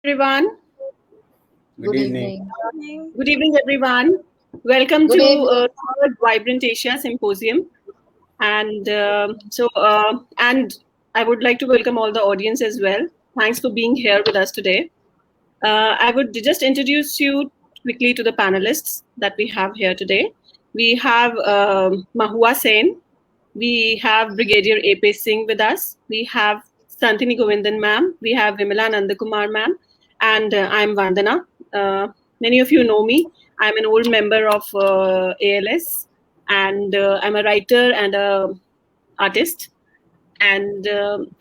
Everyone. Good Good evening. evening. Good evening, everyone. Welcome Good to evening. third Vibrant Asia Symposium. And I would like to welcome all the audience as well. Thanks for being here with us today. I would just introduce you quickly to the panelists that we have here today. We have Mahua Sen. We have Brigadier A.P. Singh with us. We have Santini Govindan ma'am. We have Vimla Nandakumar ma'am. And I'm Vandana. Many of you know me. I'm an old member of ALS, and I'm a writer and a artist. And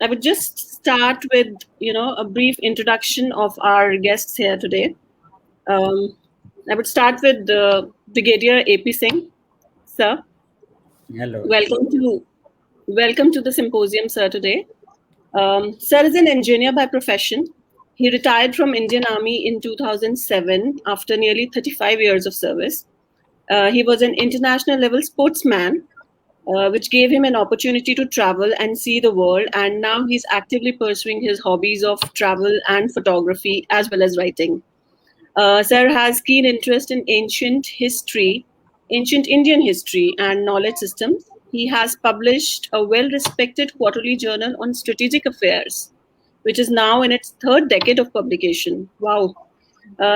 I would just start with, a brief introduction of our guests here today. Um, I would start with Brigadier A.P. Singh. Sir, Hello. welcome to welcome to the symposium, sir. Today, sir is an engineer by profession. He retired from Indian Army in 2007 after nearly 35 years of service. He was an international level sportsman, which gave him an opportunity to travel and see the world. And now he's actively pursuing his hobbies of travel and photography as well as writing. Sir has keen interest in ancient Indian history and knowledge systems. He has published a well respected quarterly journal on strategic affairs, which is now in its third decade of publication. Wow.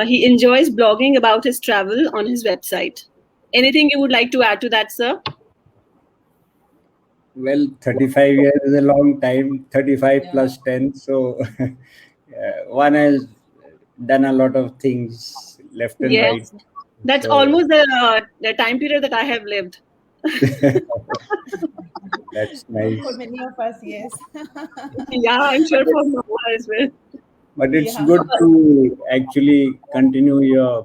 He enjoys blogging about his travel on his website. Anything you would like to add to that, sir? Well, 35 years is a long time, 35 plus 10. So one has done a lot of things left and right. Yes. That's So almost the time period that I have lived. that's For nice. many of us, yes. Yeah, I'm sure for Mama as well. But it's Yeah. good to actually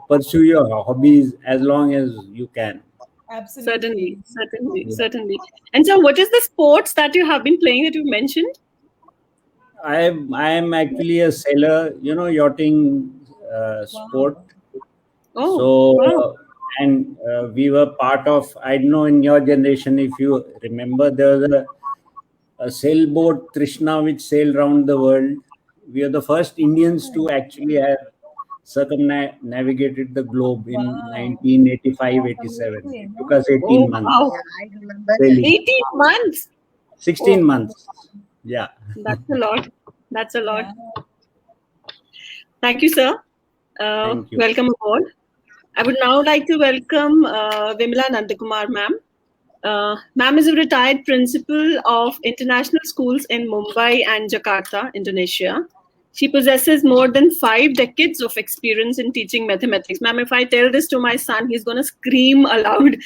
pursue your hobbies as long as you can. Absolutely. Certainly. And so, what is the sports that you have been playing that you mentioned? I am actually a sailor, yachting sport. Wow. Oh, So, wow. we were part of, I don't know in your generation, if you remember, there was a sailboat, Trishna, which sailed around the world. We are the first Indians to actually have circumnavigated the globe in Wow. 1985-87. It Amazing. took us Oh, 18 months wow. Yeah, I remember that. sailing. 18 months. 16 Oh, months. Yeah. that's a lot. That's a lot. Yeah. Thank you, sir. Thank you. Welcome aboard. I would now like to welcome Vimla Nandakumar, ma'am. Ma'am is a retired principal of international schools in Mumbai and Jakarta, Indonesia. She possesses more than 5 decades of experience in teaching mathematics. Ma'am, if I tell this to my son, he's going to scream aloud.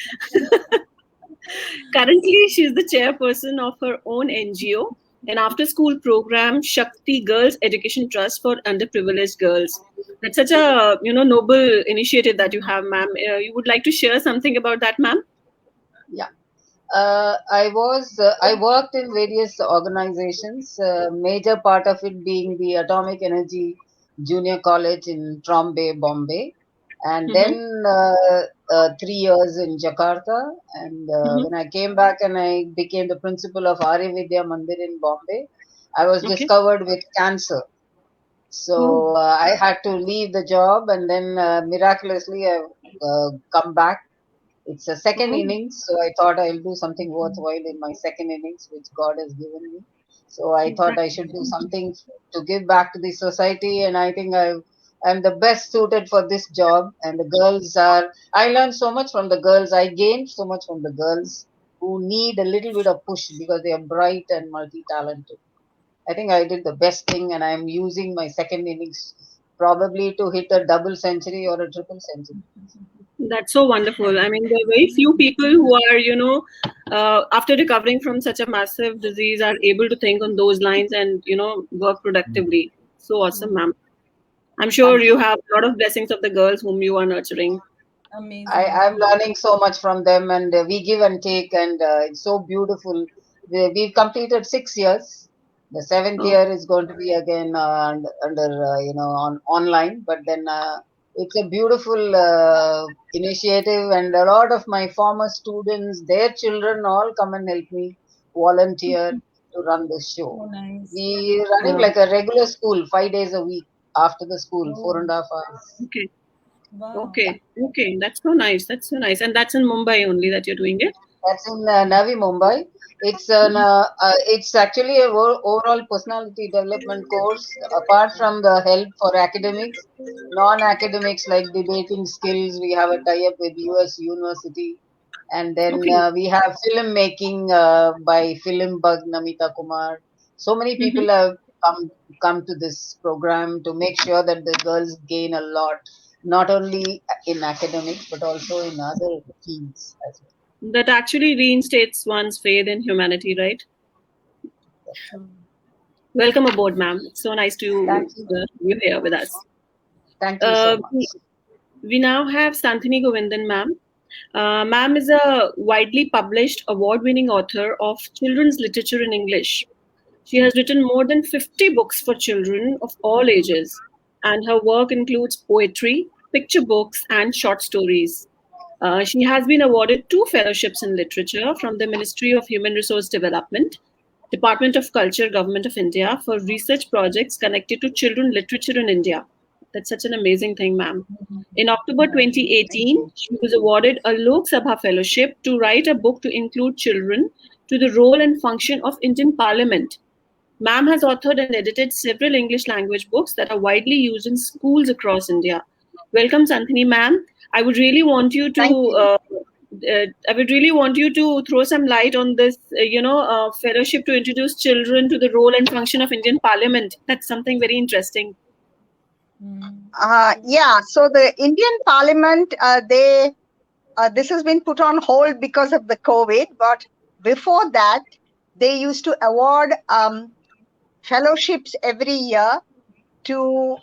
Currently, she is the chairperson of her own NGO, an after-school program, Shakti Girls Education Trust for underprivileged girls. That's such a noble initiative that you have, ma'am. You would like to share something about that, ma'am? Yeah. I worked in various organizations, major part of it being the Atomic Energy Junior College in Trombay, Bombay, and Mm-hmm. then 3 years in Jakarta. And Mm-hmm. when I came back and I became the principal of Arya Vidya Mandir in Bombay, I was Okay. discovered with cancer. Oh. So I had to leave the job, and then miraculously I've come back. It's a second Oh. innings, so I thought I'll do something worthwhile in my second innings, which God has given me. So I thought I That's should do something to give back to the society, and I think I'm the best suited for this job. And the girls are, I learned so much from the girls. I gained so much from the girls who need a little bit of push because they are bright and multi-talented. I think I did the best thing, and I'm using my second innings probably to hit a double century or a triple century. That's so wonderful. I mean, there are very few people who are, after recovering from such a massive disease, are able to think on those lines and, work productively. So awesome, ma'am. I'm sure Thank you you. have a lot of blessings of the girls whom you are nurturing. Amazing. I'm learning so much from them, and we give and take, and it's so beautiful. We've completed 6 years. The seventh Oh, year is going to be again under on online, but then it's a beautiful initiative, and a lot of my former students, their children, all come and help me volunteer to run this show. So nice. We running wow. like a regular school, 5 days a week. after the school, 4.5 hours. Okay. Wow. Okay. That's so nice. And that's in Mumbai only that you're doing it? That's in Navi Mumbai. It's actually a overall personality development course. Apart from the help for academics, non-academics like debating skills, we have a tie-up with US University, and then we have filmmaking by Film Bug Namita Kumar. So many people have come to this program to make sure that the girls gain a lot, not only in academics but also in other fields as well. That actually reinstates one's faith in humanity, right? Welcome aboard, ma'am. It's so nice to you here with us. Thank you so much. We now have Santhini Govindan, ma'am. Ma'am is a widely published, award-winning author of children's literature in English. She has written more than 50 books for children of all ages, and her work includes poetry, picture books, and short stories. She has been awarded 2 fellowships in literature from the Ministry of Human Resource Development, Department of Culture, Government of India, for research projects connected to children literature in India. That's such an amazing thing, ma'am. In October 2018, she was awarded a Lok Sabha fellowship to write a book to include children to the role and function of Indian Parliament. Ma'am has authored and edited several English language books that are widely used in schools across India. Welcome, Santhini, ma'am. I would really want you to throw some light on this, fellowship to introduce children to the role and function of Indian Parliament. That's something very interesting. So the Indian Parliament, this has been put on hold because of the COVID, but before that, they used to award fellowships every year to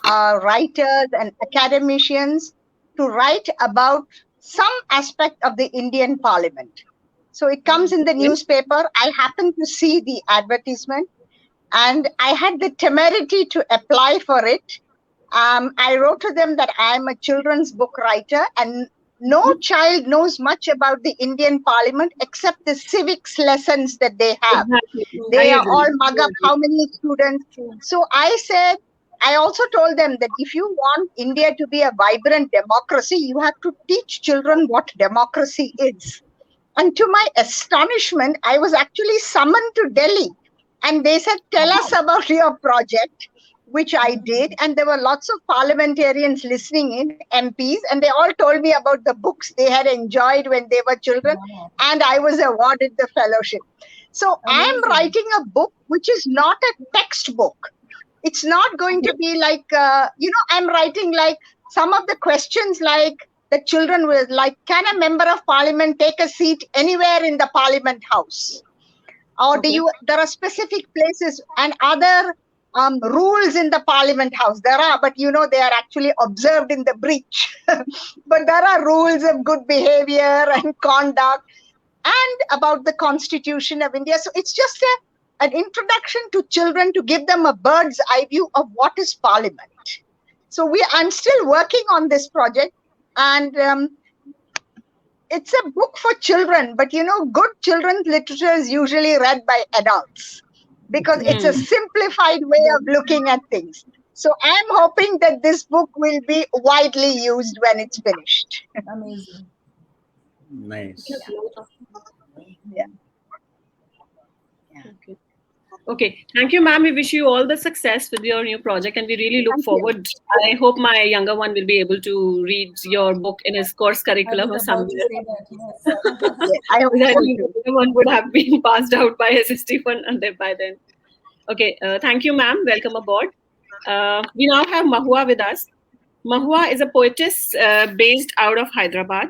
writers and academicians to write about some aspect of the Indian Parliament. So it comes in the newspaper. I happened to see the advertisement and I had the temerity to apply for it. I wrote to them that I'm a children's book writer and no child knows much about the Indian Parliament except the civics lessons that they have. They are all mug up how many students. So I also told them that if you want India to be a vibrant democracy, you have to teach children what democracy is. And to my astonishment, I was actually summoned to Delhi and they said, tell us about your project, which I did. And there were lots of parliamentarians listening in, MPs, and they all told me about the books they had enjoyed when they were children. And I was awarded the fellowship. So I'm writing a book which is not a textbook. It's not going to be like, I'm writing like some of the questions like the children will like, can a member of parliament take a seat anywhere in the parliament house? Or there are specific places and other rules in the parliament house. There are, but they are actually observed in the breach. But there are rules of good behavior and conduct and about the Constitution of India. So it's just an introduction to children to give them a bird's eye view of what is parliament. So I'm still working on this project and it's a book for children, but good children's literature is usually read by adults because it's a simplified way of looking at things. So I'm hoping that this book will be widely used when it's finished. Amazing. Nice. Yeah. Okay. Thank you, ma'am. We wish you all the success with your new project and we really look forward. I hope my younger one will be able to read your book in his course curriculum or somewhere. I hope the one would have been passed out by SST by then. Okay. Thank you, ma'am. Welcome aboard. We now have Mahua with us. Mahua is a poetess based out of Hyderabad.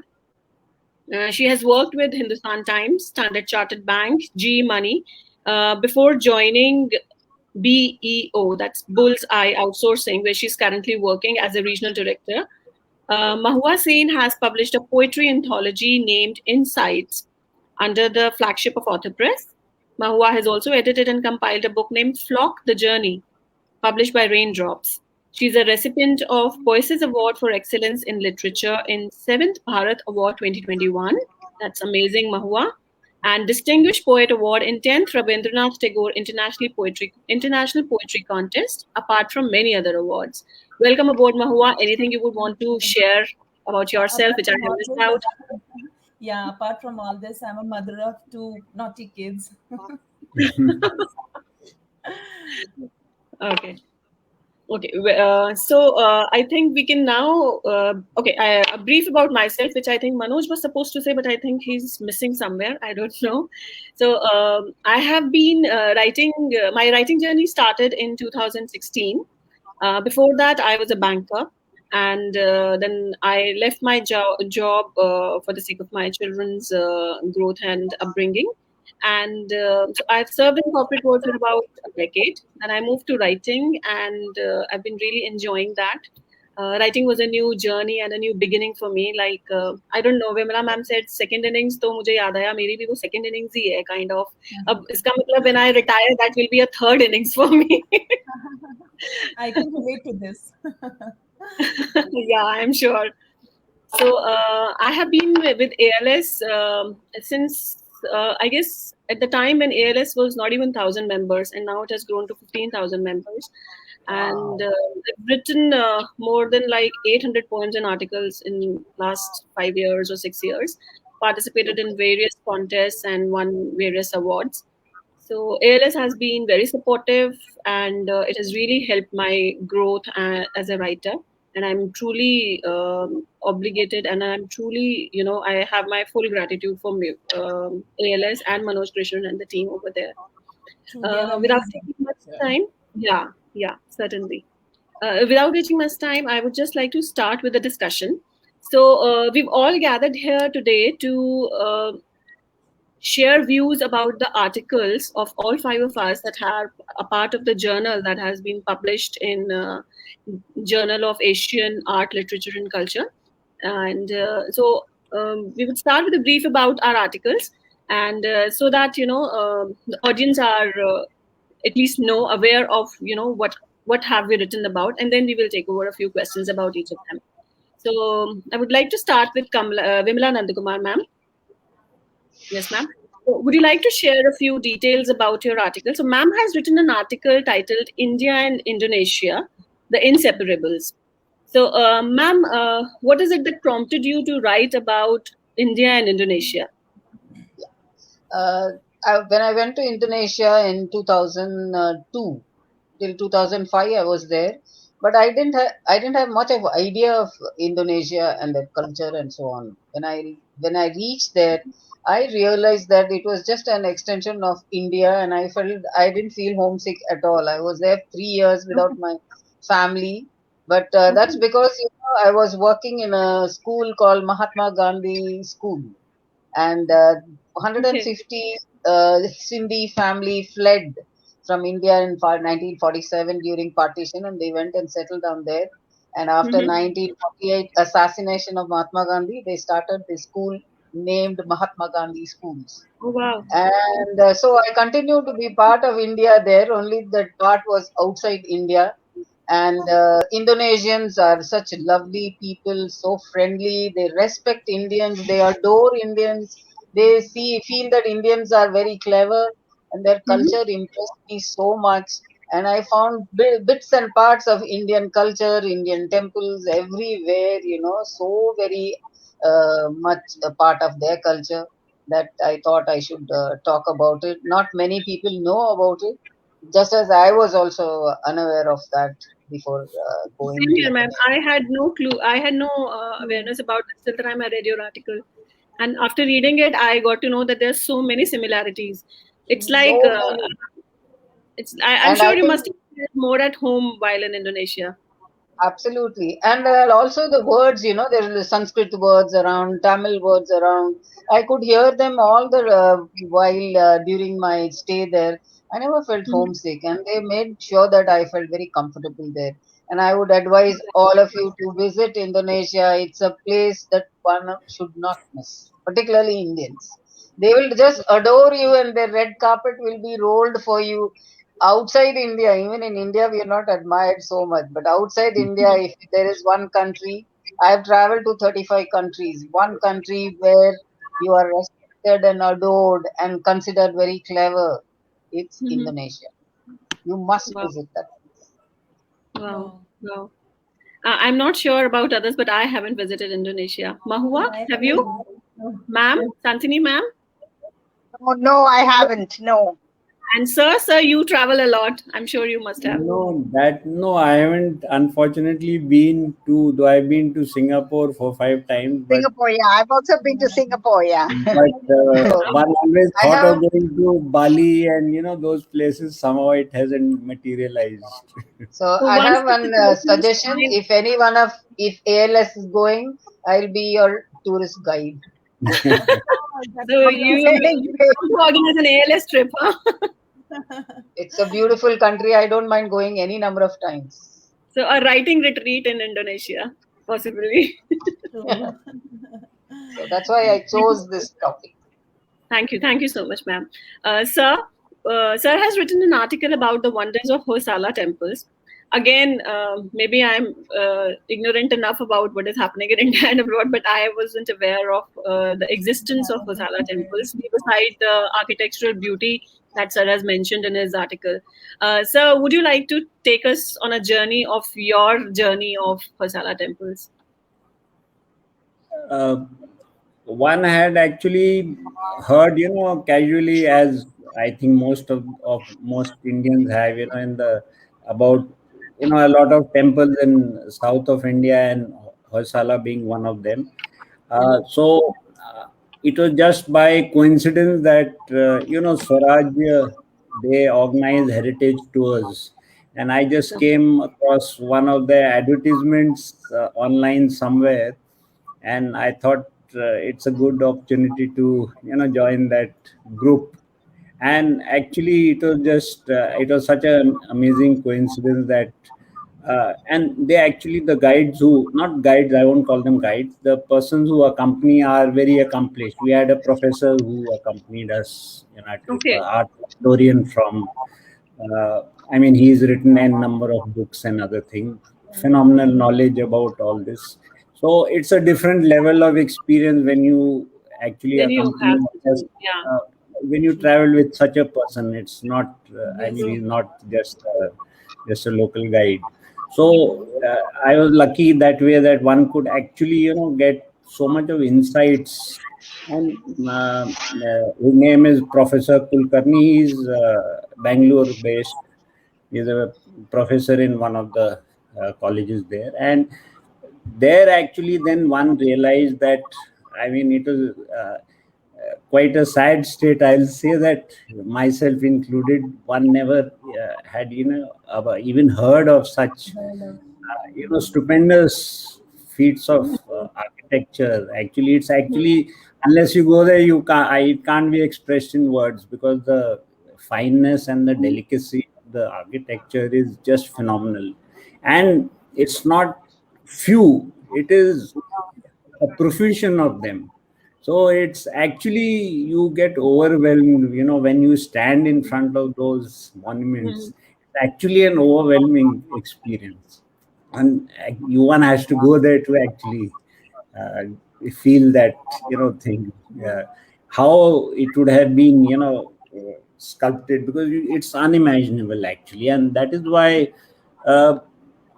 She has worked with Hindustan Times, Standard Chartered Bank, GE Money, before joining BEO, that's Bullseye Outsourcing, where she's currently working as a regional director. Mahua Sen has published a poetry anthology named Insights under the flagship of Author Press. Mahua has also edited and compiled a book named Flock the Journey, published by Raindrops. She's a recipient of Poesis Award for Excellence in Literature in 7th Bharat Award 2021. That's amazing, Mahua. and Distinguished Poet Award in 10th Rabindranath Tagore International Poetry Contest, apart from many other awards. Welcome aboard, Mahua. Anything you would want to share about yourself, which I have missed out? Yeah, apart from all this, I'm a mother of 2 naughty kids. Okay. Okay, I think we can now. A brief about myself, which I think Manoj was supposed to say, but I think he's missing somewhere. I don't know. So I have been writing. My writing journey started in 2016. Before that, I was a banker, and then I left my job for the sake of my children's growth and upbringing. And so I've served in corporate world for about a decade. And I moved to writing, and I've been really enjoying that. Writing was a new journey and a new beginning for me. Like I don't know, Vimla ma'am said second innings, तो मुझे याद आया मेरी भी वो second innings ही है kind of. अब इसका मतलब when I retire, that will be a third innings for me. I can relate to this. Yeah, I'm sure. So I have been with ALS since I guess at the time when ALS was not even 1,000 members, and now it has grown to 15,000 members. And I've written more than like 800 poems and articles in last 5 years or 6 years. Participated in various contests and won various awards. So ALS has been very supportive, and it has really helped my growth as a writer. And I'm truly obligated, and I'm truly, I have my full gratitude for ALS and Manoj Krishnan and the team over there. Without taking much time, yeah, certainly. Without taking much time, I would just like to start with the discussion. So we've all gathered here today to share views about the articles of all 5 of us that are a part of the journal that has been published in Journal of Asian Art, Literature and Culture. And we would start with a brief about our articles, and so that the audience are at least aware of what have we written about, and then we will take over a few questions about each of them. So I would like to start with Vimla Nandakumar, ma'am. Yes, ma'am. So would you like to share a few details about your article? So ma'am has written an article titled India and Indonesia, The Inseparables. So ma'am, what is it that prompted you to write about India and Indonesia? When I went to Indonesia in 2002 till 2005, I was there, but I didn't have much of idea of Indonesia and their culture and so on. When I reached there, I realized that it was just an extension of India, and I didn't feel homesick at all. I was there 3 years without my family, but that's because I was working in a school called Mahatma Gandhi School, and 150 Sindhi family fled from India in 1947 during partition, and they went and settled down there. And after 1948 assassination of Mahatma Gandhi, they started the school named Mahatma Gandhi Schools. Oh, wow. And so I continued to be part of India there, only that part was outside India. And Indonesians are such lovely people, so friendly. They respect Indians, they adore Indians. They feel that Indians are very clever, and their culture impressed me so much. And I found bits and parts of Indian culture, Indian temples everywhere, so very much a part of their culture that I thought I should talk about it. Not many people know about it, just as I was also unaware of that before going. Same here, ma'am. I had no clue. I had no awareness about this till the time I read your article. And after reading it, I got to know that there's so many similarities. It's like, I'm sure you must feel more at home while in Indonesia. Absolutely. And also the words, there are the Sanskrit words around, Tamil words around. I could hear them all the while during my stay there. I never felt homesick, and they made sure that I felt very comfortable there. And I would advise all of you to visit Indonesia. It's a place that one should not miss, particularly Indians. They will just adore you, and their red carpet will be rolled for you. Outside India, even in India, we are not admired so much. But outside India, if there is one country, I have traveled to 35 countries, one country where you are respected and adored and considered very clever, it's Mhm. Indonesia. You must Wow. visit that place. Wow. Wow. I'm not sure about others, but I haven't visited Indonesia. Mahua, have you? Ma'am, Santini ma'am? Oh, no, I haven't. No. And sir, you travel a lot. I'm sure you must have. No, I haven't unfortunately been to, though I've been to Singapore for 5 times, Singapore, yeah. I've also been to Singapore, yeah. one always I thought of have going to Bali and those places. Somehow it hasn't materialized. so So I once have the one situation is suggestion. fine, If ALS is going, I'll be your tourist guide. so you want to organize an ALS trip, huh? It's a beautiful country. I don't mind going any number of times. So a writing retreat in Indonesia, possibly. So that's why I chose this topic. Thank you so much, ma'am. Sir has written an article about the wonders of Hosala temples. Again, maybe I'm ignorant enough about what is happening in India and abroad, but I wasn't aware of the existence of Hosala temples, beside the architectural beauty that Sir has mentioned in his article. Sir, would you like to take us on a journey of your journey of Hosala temples? uh, One had actually heard, casually, as I think most of most Indians have, in the about, a lot of temples in south of India, and Hoysala being one of them. So it was just by coincidence that Swaraj, they organize heritage tours, and I just came across one of their advertisements online somewhere, and I thought it's a good opportunity to join that group. And actually, it was such an amazing coincidence that and they actually, the guides, who not guides, I won't call them guides, the persons who accompany are very accomplished. We had a professor who accompanied us in our trip, Okay. art historian from I mean, he's written a number of books and other things, phenomenal knowledge about all this. So it's a different level of experience when you actually Then you accompany, have, just yeah. when you travel with such a person. It's not I mean, True. he's not just a local guide. So I was lucky that way, that one could actually get so much of insights. And his name is Professor Kulkarni. He's Bangalore based. He's a professor in one of the colleges there. And there, actually, then one realized that, I mean, it was quite a sad state. I'll say that, myself included, one never had even heard of such stupendous feats of architecture. Actually, it's actually, unless you go there, it can't be expressed in words, because the fineness and the delicacy of the architecture is just phenomenal. And it's not few, it is a profusion of them. So it's actually, you get overwhelmed, when you stand in front of those monuments. It's actually an overwhelming experience, and one has to go there to actually uh, feel that thing, how it would have been sculpted, because it's unimaginable, actually. And that is why uh,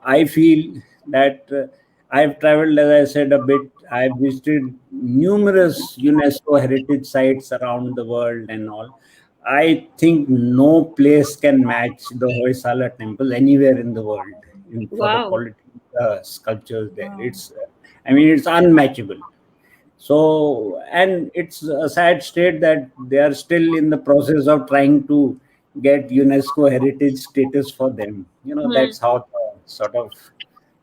I feel that I've traveled, as I said, a bit. I've visited numerous UNESCO heritage sites around the world and all. I think no place can match the Hoysala temple anywhere in the world for the Wow. quality of sculptures there. I mean, it's unmatchable. So, and it's a sad state that they are still in the process of trying to get UNESCO heritage status for them. That's how the sort of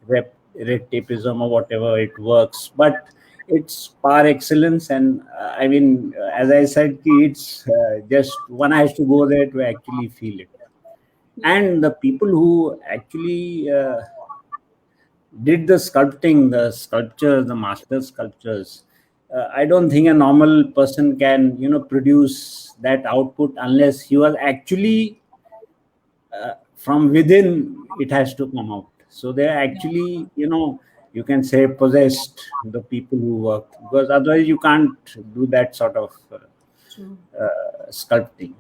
red tapeism or whatever it works. But it's par excellence. And I mean, as I said, it's just one has to go there to actually feel it. And the people who actually did the sculpting, the sculptures, the master sculptures, I don't think a normal person can, produce that output unless he was actually from within. It has to come out. So they're actually, you can say, possessed the people who worked, because otherwise you can't do that sort of sculpting.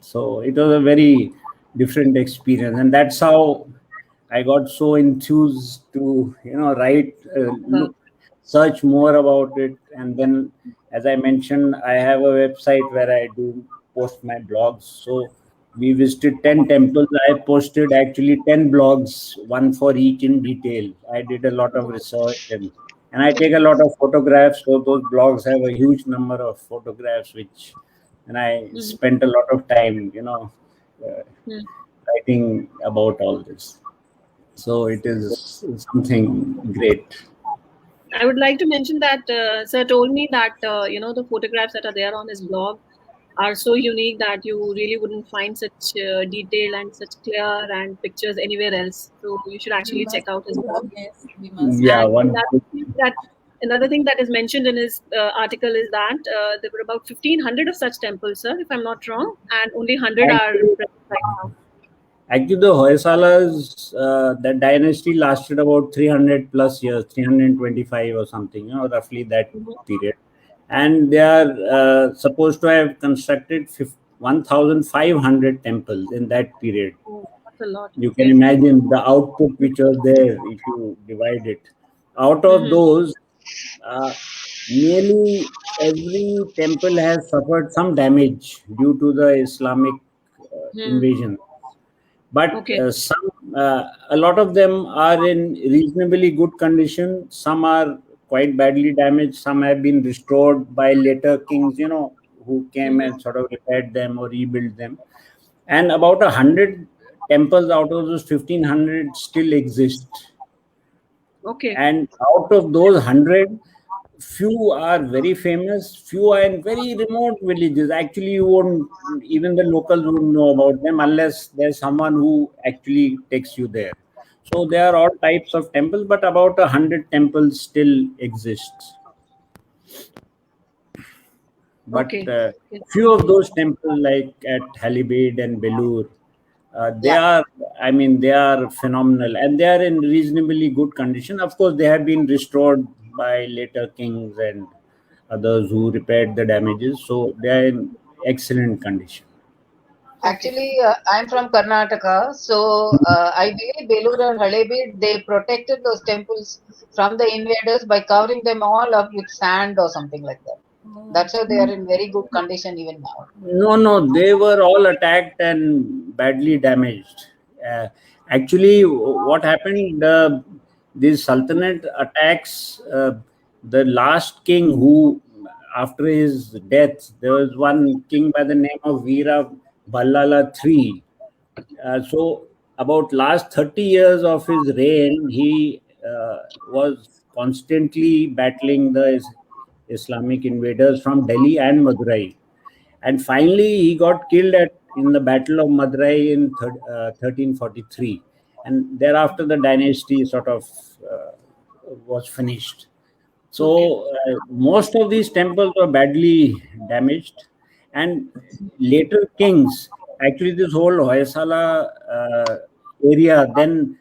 So it was a very different experience, and that's how I got so enthused to write, look, search more about it. And then, as I mentioned, I have a website where I do post my blogs. So we visited 10 temples. I posted actually 10 blogs, one for each in detail. I did a lot of research, and I take a lot of photographs. So those blogs have a huge number of photographs, and I spent a lot of time, writing about all this. So it is something great. I would like to mention that Sir told me that the photographs that are there on his blog are so unique that you really wouldn't find such detail and such clear and pictures anywhere else. So you should actually check out his blog. Yes, we must. Yeah, And another thing that is mentioned in his article is that there were about 1,500 of such temples, sir, if I'm not wrong, and only 100 are present right now. Actually, the Hoysalas, that dynasty lasted about 300 plus years, 325 or something, roughly that period. And they are supposed to have constructed 1,500 temples in that period. Oh, that's a lot. You can imagine the output which was there if you divide it. Out of those, nearly every temple has suffered some damage due to the Islamic invasion. But a lot of them are in reasonably good condition. Some are quite badly damaged. Some have been restored by later kings, who came and sort of repaired them or rebuilt them. And about 100 temples out of those 1,500 still exist. Okay. And out of those 100, few are very famous, few are in very remote villages. Actually, you won't, even the locals won't know about them unless there's someone who actually takes you there. So there are all types of temples, but about 100 temples still exist. But few of those temples, like at Halibid and Belur, they are phenomenal, and they are in reasonably good condition. Of course, they have been restored by later kings and others who repaired the damages, so they are in excellent condition. Actually, I'm from Karnataka, so I believe Belur and Halebid, they protected those temples from the invaders by covering them all up with sand or something like that. That's why they are in very good condition even now. No, they were all attacked and badly damaged. Actually, what happened, these Sultanate attacks, the last king who, after his death, there was one king by the name of Veera Ballala III. So about last 30 years of his reign, he was constantly battling the Islamic invaders from Delhi and Madurai. And finally, he got killed in the Battle of Madurai in 1343. And thereafter, the dynasty sort of was finished. So most of these temples were badly damaged. And later kings, actually this whole Hoysala area then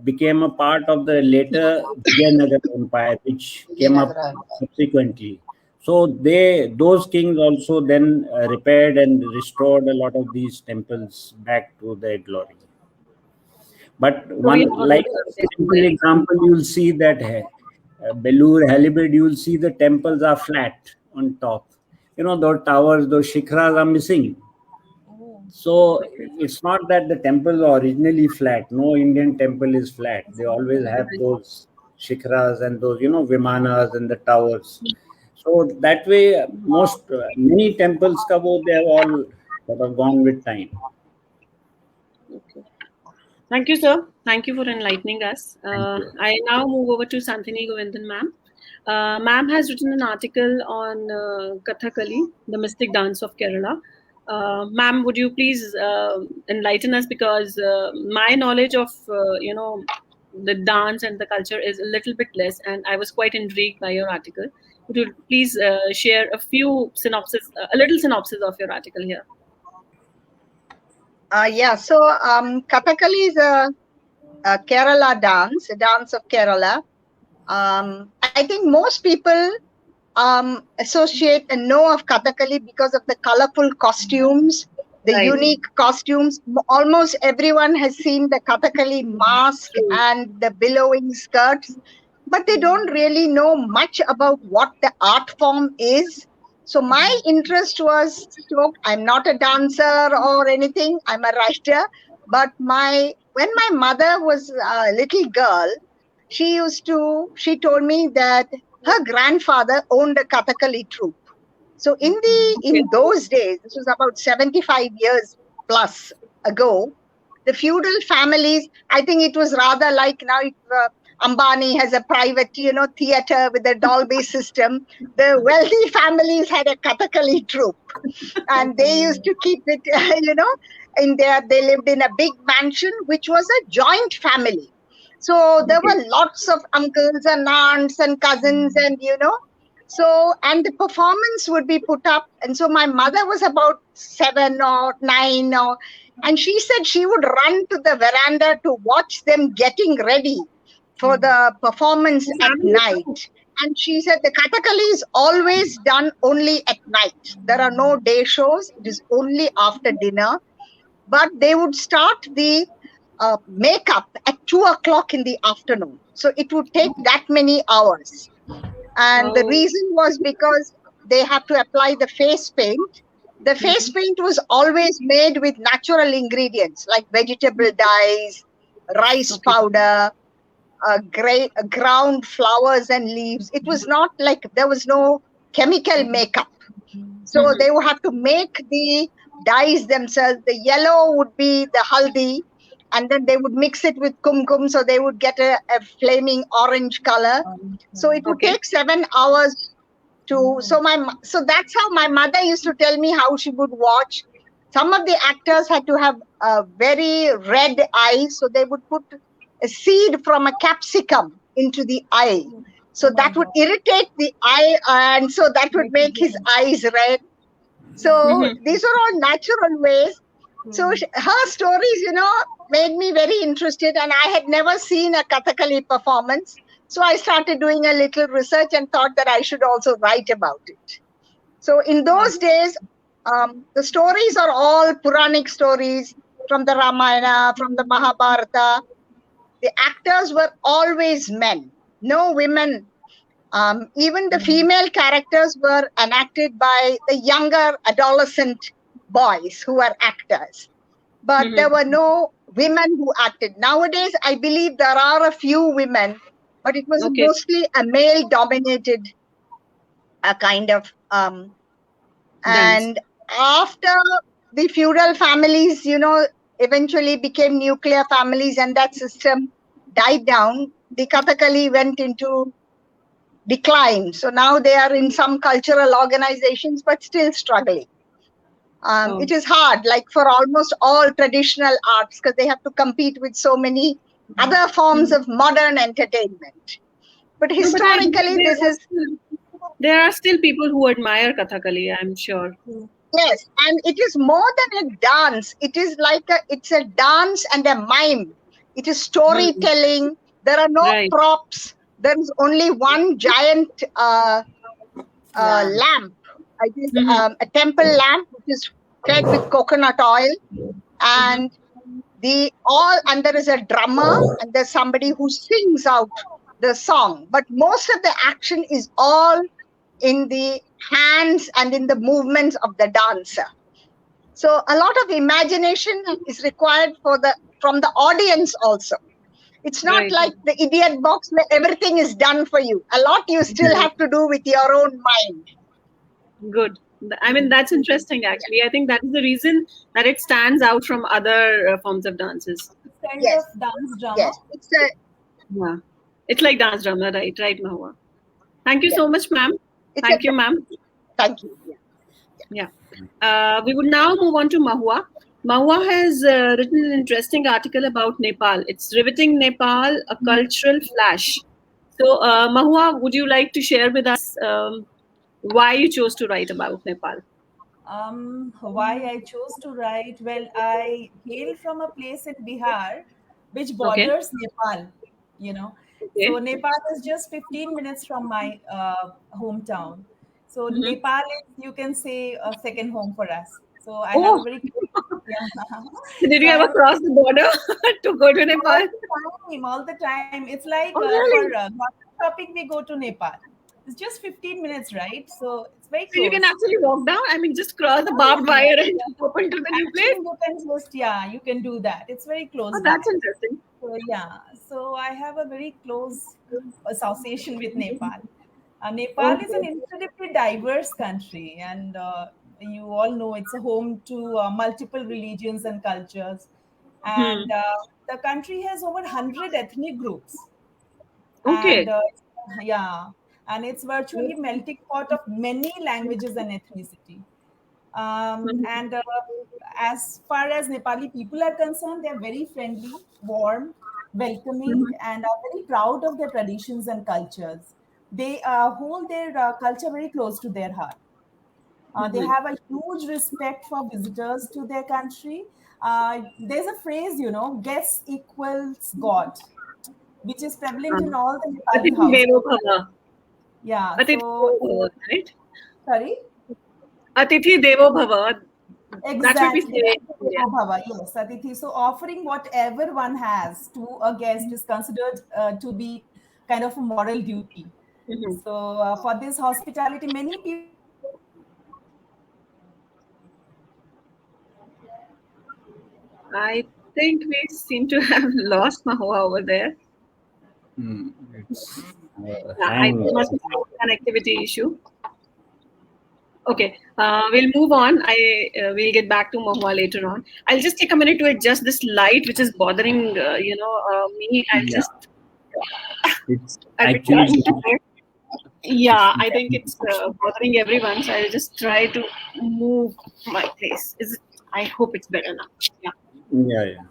became a part of the later Vijayanagar Empire, which came up subsequently. So those kings also then repaired and restored a lot of these temples back to their glory. But like a simple example, you'll see that Belur, Halibid, you'll see the temples are flat on top. Those towers, those shikras are missing. So it's not that the temples are originally flat. No Indian temple is flat. They always have those shikras and those, vimanas and the towers. So that way, many temples, they have all sort of gone with time. Okay. Thank you, sir. Thank you for enlightening us. I now move over to Santini Govindan, ma'am. Ma'am has written an article on Kathakali, the mystic dance of Kerala. Ma'am, would you please enlighten us, because my knowledge of the dance and the culture is a little bit less, and I was quite intrigued by your article. Would you please share a little synopsis of your article here? So Kathakali is a Kerala dance, a dance of Kerala, I think most people associate and know of Kathakali because of the colorful costumes, the Right. unique costumes. Almost everyone has seen the Kathakali mask and the billowing skirts, but they don't really know much about what the art form is. So my interest was stoked. I'm not a dancer or anything. I'm a writer. But when my mother was a little girl, she told me that her grandfather owned a Kathakali troupe. So in those days, this was about 75 years plus ago, the feudal families, I think it was rather like now Ambani has a private, theater with a Dolby system. The wealthy families had a Kathakali troupe, and they used to keep it, they lived in a big mansion, which was a joint family. So there were lots of uncles and aunts and cousins, and and the performance would be put up. And so my mother was about 7 or 9, and she said she would run to the veranda to watch them getting ready for the performance at night. And she said the Kathakali is always done only at night. There are no day shows. It is only after dinner. But they would start the makeup at 2 o'clock in the afternoon. So it would take that many hours. And the reason was because they have to apply the face paint. The face paint was always made with natural ingredients like vegetable dyes, rice powder, ground flowers and leaves. It was not like there was no chemical makeup. So they would have to make the dyes themselves. The yellow would be the haldi, and then they would mix it with kumkum, so they would get a flaming orange color. So it would take 7 hours to. So that's how my mother used to tell me how she would watch. Some of the actors had to have very red eyes, so they would put a seed from a capsicum into the eye. So that would irritate the eye, and so that would make his eyes red. So these are all natural ways. So her stories, made me very interested, and I had never seen a Kathakali performance. So I started doing a little research and thought that I should also write about it. So in those days, the stories are all Puranic stories from the Ramayana, from the Mahabharata. The actors were always men, no women. Even the female characters were enacted by the younger adolescent boys who were actors. But there were no women who acted. Nowadays, I believe there are a few women, but it was mostly a male-dominated kind of. And after the feudal families, eventually became nuclear families, and that system died down, the Kathakali went into decline. So now they are in some cultural organizations, but still struggling. It is hard, like for almost all traditional arts, because they have to compete with so many other forms of modern entertainment. But historically, there are still people who admire Kathakali, I'm sure. Yes, and it is more than a dance. It is like it's a dance and a mime. It is storytelling. There are no props. There is only one giant lamp. I think a temple lamp, which is fed with coconut oil, and there is a drummer, and there's somebody who sings out the song. But most of the action is all in the hands and in the movements of the dancer. So a lot of imagination is required from the audience also. It's not like the idiot box where everything is done for you. A lot you still have to do with your own mind. Good. I mean, that's interesting, actually. I think that is the reason that it stands out from other forms of dances. It's kind of dance drama. Yes, it's like dance drama, right, Mahua? Thank you so much, ma'am. Thank you, ma'am. Thank you. Yeah. We would now move on to Mahua. Mahua has written an interesting article about Nepal. It's Riveting Nepal, a Cultural Flash. So, Mahua, would you like to share with us why you chose to write about Nepal? Why I chose to write? Well, I hail from a place in Bihar which borders Nepal, Okay. So Nepal is just 15 minutes from my hometown. So Mhm. Nepal is, you can say, a second home for us. So I have a Oh, very, yeah. did So you I ever have a cross the border to go to Nepal? all the time. It's like Oh, for really? grocery shopping, we go to Nepal. It's just 15 minutes, right? So it's very So you can close. actually walk down? I mean, just cross the Yeah, barbed yeah, wire and yeah. open to the new Actually, place? you can just, yeah, you can do that. It's very Oh, close that's by. interesting. So yeah, so I have a very close association with Nepal. Nepal is an Okay. incredibly diverse country, and you all know it's a home to multiple religions and cultures. And Hmm. the country has over 100 ethnic groups, and Okay. yeah, and it's virtually melting pot of many languages and ethnicity. Mhm. And as far as Nepali people are concerned, they're very friendly, warm, welcoming, Mhm. and are very proud of their traditions and cultures. They hold their culture very close to their heart. They Mhm. have a huge respect for visitors to their country. There's a phrase, guest equals God, which is prevalent in all the Nepali Atithi houses. Devo Bhava. Yeah, Atithi so, Devo Bhava, right? sorry? Atithi Devo Bhava. That's what we Exactly. say in India. Devo Bhava. Yes, Atithi. So offering whatever one has to a guest is considered to be kind of a moral duty. Mhm. So for this hospitality, many people have gone to Nepal I think we seem to have lost Mahua over there. It's Yeah, I hang. think must be some connectivity issue. Okay, we'll move on. We'll get back to Mahua later on. I'll just take a minute to adjust this light, which is bothering me. Yeah, it's I'll be actually trying to. Yeah, I think it's bothering everyone. So I'll just try to move my place. I hope it's better now. Yeah. yeah, yeah.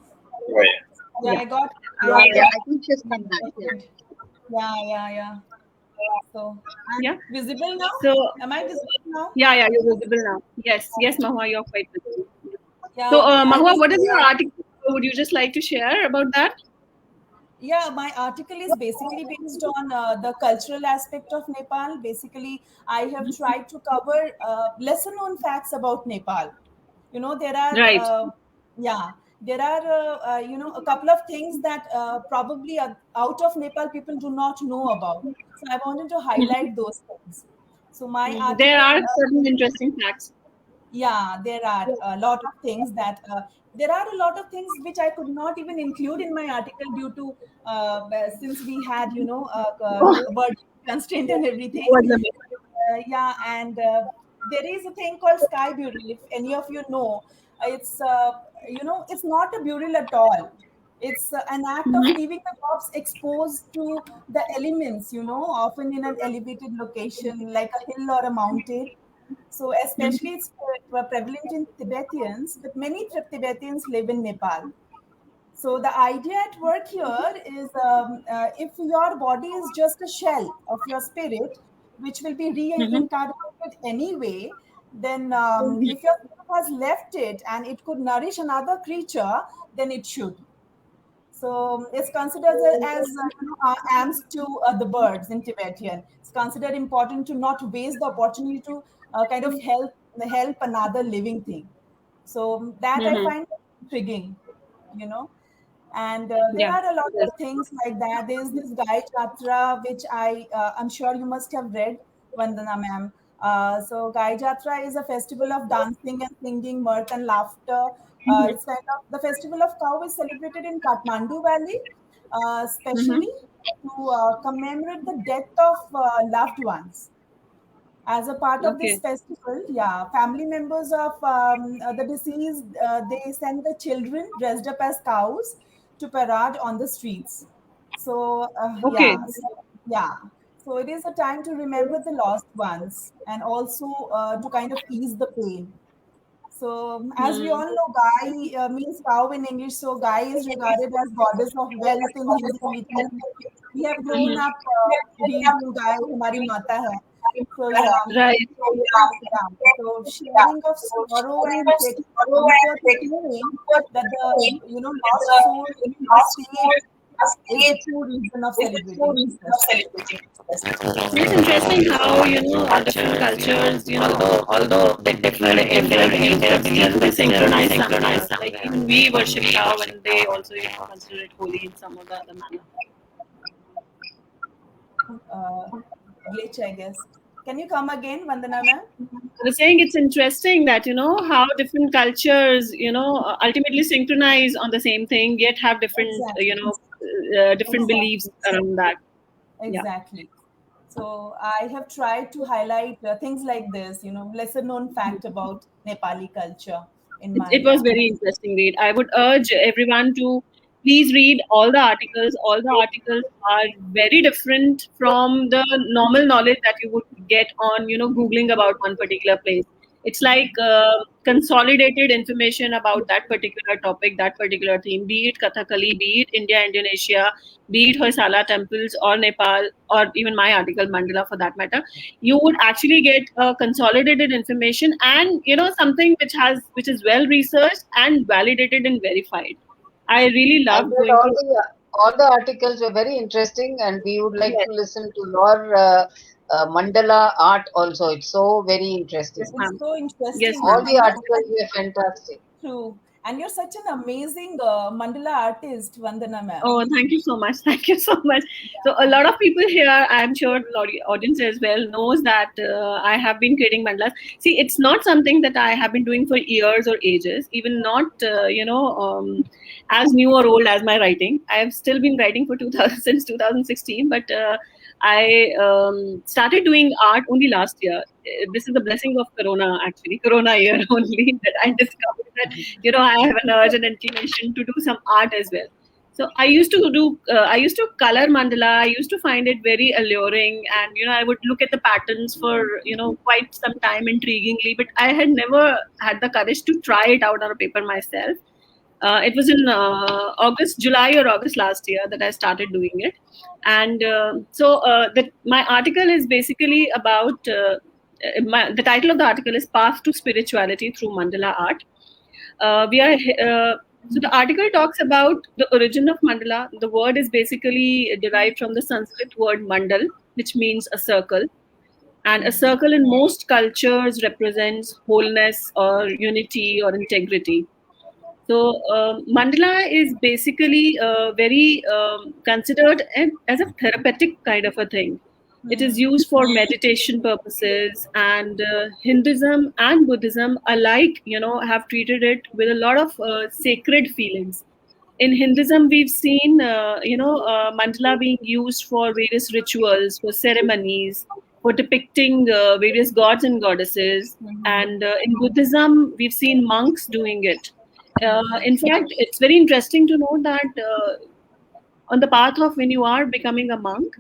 Yeah, Yeah. I got. Uh, Yeah, I think she's come back. Yeah. Good. Yeah. So I'm yeah. visible now. So Am I visible now? yeah, you're visible now. Yes, Mahua, you're quite visible. So, Yeah, I Mahua, was. what is your article? Would you just like to share about that? Yeah, my article is basically based on the cultural aspect of Nepal. Basically, I have tried to cover lesser known facts about Nepal. There are, Right. yeah, there are, a couple of things that probably out of Nepal people do not know about. So I wanted to highlight those things. So my There article, are certain interesting facts. yeah, there are a lot of things that there are a lot of things which I could not even include in my article due to since we had Oh, word constraint and everything. what's the name? Yeah, and there is a thing called sky burial. If any of you know, it's it's not a burial at all. It's an act of Mhm. leaving the corpse exposed to the elements, often in an elevated location like a hill or a mountain. So especially it's prevalent in Tibetans, but many Tibetans live in Nepal. So the idea at work here is if your body is just a shell of your spirit, which will be Mhm. reincarnated anyway, then if your spirit has left it and it could nourish another creature, then it should. So it's considered as alms to the birds in Tibetan. It's considered important to not waste the opportunity to kind of help another living thing. So that I Mhm. find intriguing, you know. And there Yeah. are a lot Yes. of things like that. There's this Gai Jatra, which I'm sure you must have read, Vandana ma'am. So Gai Jatra is a festival of dancing and singing, mirth and laughter. Mhm. It's kind of the festival of cow is celebrated in Kathmandu Valley, Mhm. especially to commemorate the death of loved ones. As a part of this Okay. festival, yeah, family members of the deceased, they send the children dressed up as cows to parade on the streets. So, Okay. yeah. So it is a time to remember the lost ones and also to kind of ease the pain. So, as we Hmm. all know, Gai means cow in English. So, Gai is regarded as goddess of wealth in Hindu mythology. We have grown Mhm. up reading Gai, Hamari Mata hai. So, yeah. Right. Yeah. So, sharing of sorrow and taking comfort in knowing that the lost soul is safe is the true reason of celebrating success. It's interesting how, different cultures, although they differ in their beliefs, but still they synchronize somewhere. Like even we worship cow and they also, consider it holy in some of the other manner. Glitch, I guess. Can you come again, Vandana ma'am? I was saying it's interesting that, how different cultures, ultimately synchronize on the same thing, yet have different, different beliefs around that. Exactly. So I have tried to highlight things like this, lesser known fact about Nepali culture in my. It was very interesting read. I would urge everyone to please read all the articles. All the articles are very different from the normal knowledge that you would get on, Googling about one particular place. It's like consolidated information about that particular topic, that particular theme, be it Kathakali, be it India, Indonesia, be it Hoysala temples or Nepal, or even my article, Mandala for that matter. You would actually get consolidated information and, something which is well researched and validated and verified. I really I love read going through. all the articles were very interesting, and we would like Yes, to listen to your Mandala Art also. It's so very interesting. yes, It's ma'am. so Yes, interesting. All ma'am. the articles were fantastic. True. And you're such an amazing mandala artist, Vandana ma'am. Oh, thank you so much. Thank you so much. So a lot of people here, I'm sure the audience as well knows that I have been creating mandalas. See, it's not something that I have been doing for years or ages, even not, as new or old as my writing. I have still been writing for 2000 since 2016, but I started doing art only last year. This is the blessing of Corona, actually, Corona year only, that I discovered that, I have an urge and inclination to do some art as well. So I used to I used to color mandala. I used to find it very alluring, and I would look at the patterns for quite some time intriguingly. But I had never had the courage to try it out on a paper myself. It was in July or August last year that I started doing it, and my article is basically about. The title of the article is "Path to Spirituality Through Mandala Art." We are So the article talks about the origin of mandala. The word is basically derived from the Sanskrit word mandal, which means a circle. And a circle in most cultures represents wholeness or unity or integrity. So mandala is basically very considered as a therapeutic kind of a thing. It is used for meditation purposes, and Hinduism and Buddhism alike, have treated it with a lot of sacred feelings. In Hinduism, we've seen, mandala being used for various rituals, for ceremonies, for depicting various gods and goddesses. And in Buddhism, we've seen monks doing it. In fact, it's very interesting to know that on the path of when you are becoming a monk,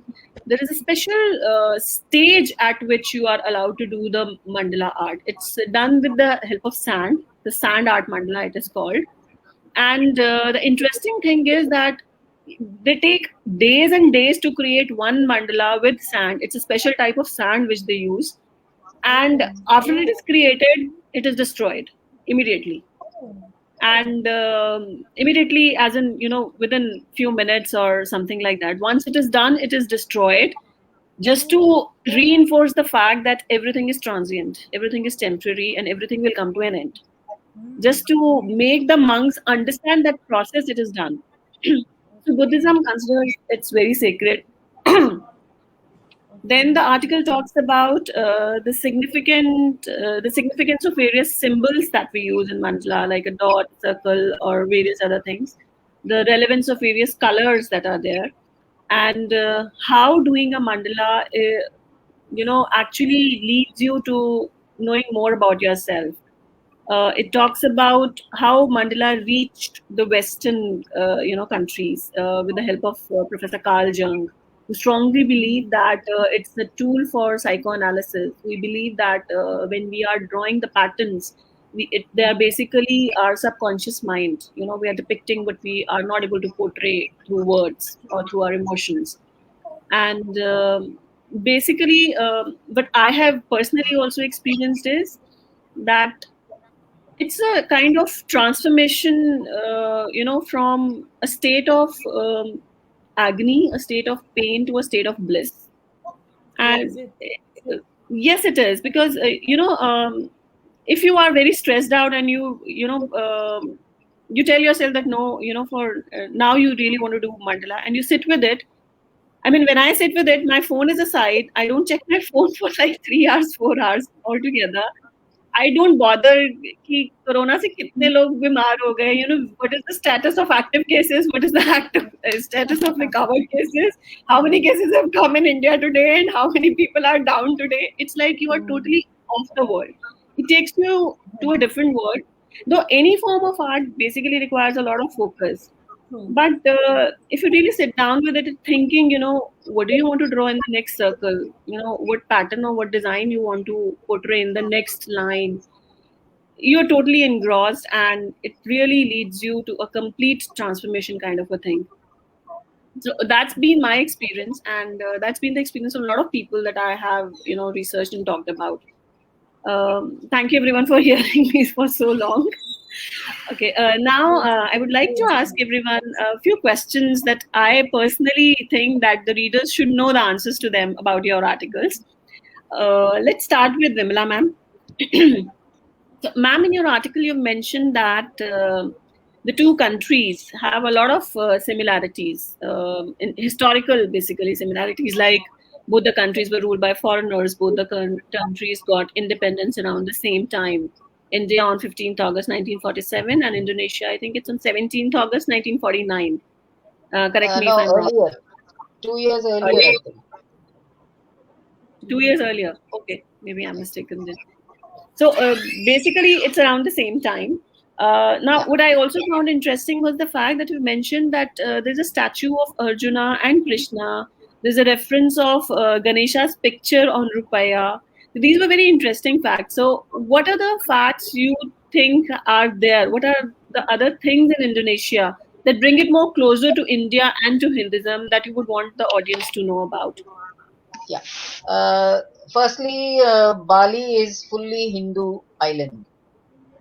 there is a special stage at which you are allowed to do the mandala art. It's done with the help of sand, the sand art mandala, it is called. And the interesting thing is that they take days and days to create one mandala with sand. It's a special type of sand which they use. And after it is created, it is destroyed immediately. And immediately, as in, within few minutes or something like that, once it is done, it is destroyed, just to reinforce the fact that everything is transient, everything is temporary, and everything will come to an end, just to make the monks understand that process it is done. So Buddhism considers it's very sacred. Then the article talks about the significance of various symbols that we use in mandala, like a dot, circle, or various other things. The relevance of various colors that are there, and how doing a mandala, actually leads you to knowing more about yourself. It talks about how mandala reached the Western, countries with the help of Professor Carl Jung, who strongly believe that it's a tool for psychoanalysis. We believe that when we are drawing the patterns, they are basically our subconscious mind. We are depicting what we are not able to portray through words or through our emotions. And basically, what I have personally also experienced is that it's a kind of transformation, from a state of agony, a state of pain to a state of bliss. Is And it? yes, it is, because if you are very stressed out and you tell yourself that no, for now you really want to do mandala, and you sit with it. I mean, when I sit with it, my phone is aside. I don't check my phone for like 3 hours, 4 hours altogether. I don't bother कि corona से कितने लोग बीमार हो गए. What is the status of active cases? What is the active status of recovered cases? How many cases have come in India today, and how many people are down today? It's like you are totally off the world. It takes you to a different world. Though any form of art basically requires a lot of focus. But if you really sit down with it, thinking, what do you want to draw in the next circle? What pattern or what design you want to portray in the next line? You're totally engrossed, and it really leads you to a complete transformation kind of a thing. So that's been my experience, and that's been the experience of a lot of people that I have, researched and talked about. Thank you everyone for hearing me for so long. Okay, now I would like to ask everyone a few questions that I personally think that the readers should know the answers to them about your articles. Let's start with Vimla, ma'am. So, ma'am, in your article, you mentioned that the two countries have a lot of similarities, in historical, basically, similarities. Like both the countries were ruled by foreigners, both the countries got independence around the same time. India on 15th August 1947, and Indonesia, I think it's on 17th August 1949. Correct me if No, I'm wrong. earlier. 2 years earlier, I think. 2 years earlier. Okay, maybe I'm mistaken then. So basically, it's around the same time. Now, what I also found interesting was the fact that you mentioned that there's a statue of Arjuna and Krishna. There's a reference of Ganesha's picture on Rupaya. These were very interesting facts. So, what are the facts you think are there? What are the other things in Indonesia that bring it more closer to India and to Hinduism that you would want the audience to know about? Yeah. Firstly, Bali is fully Hindu island,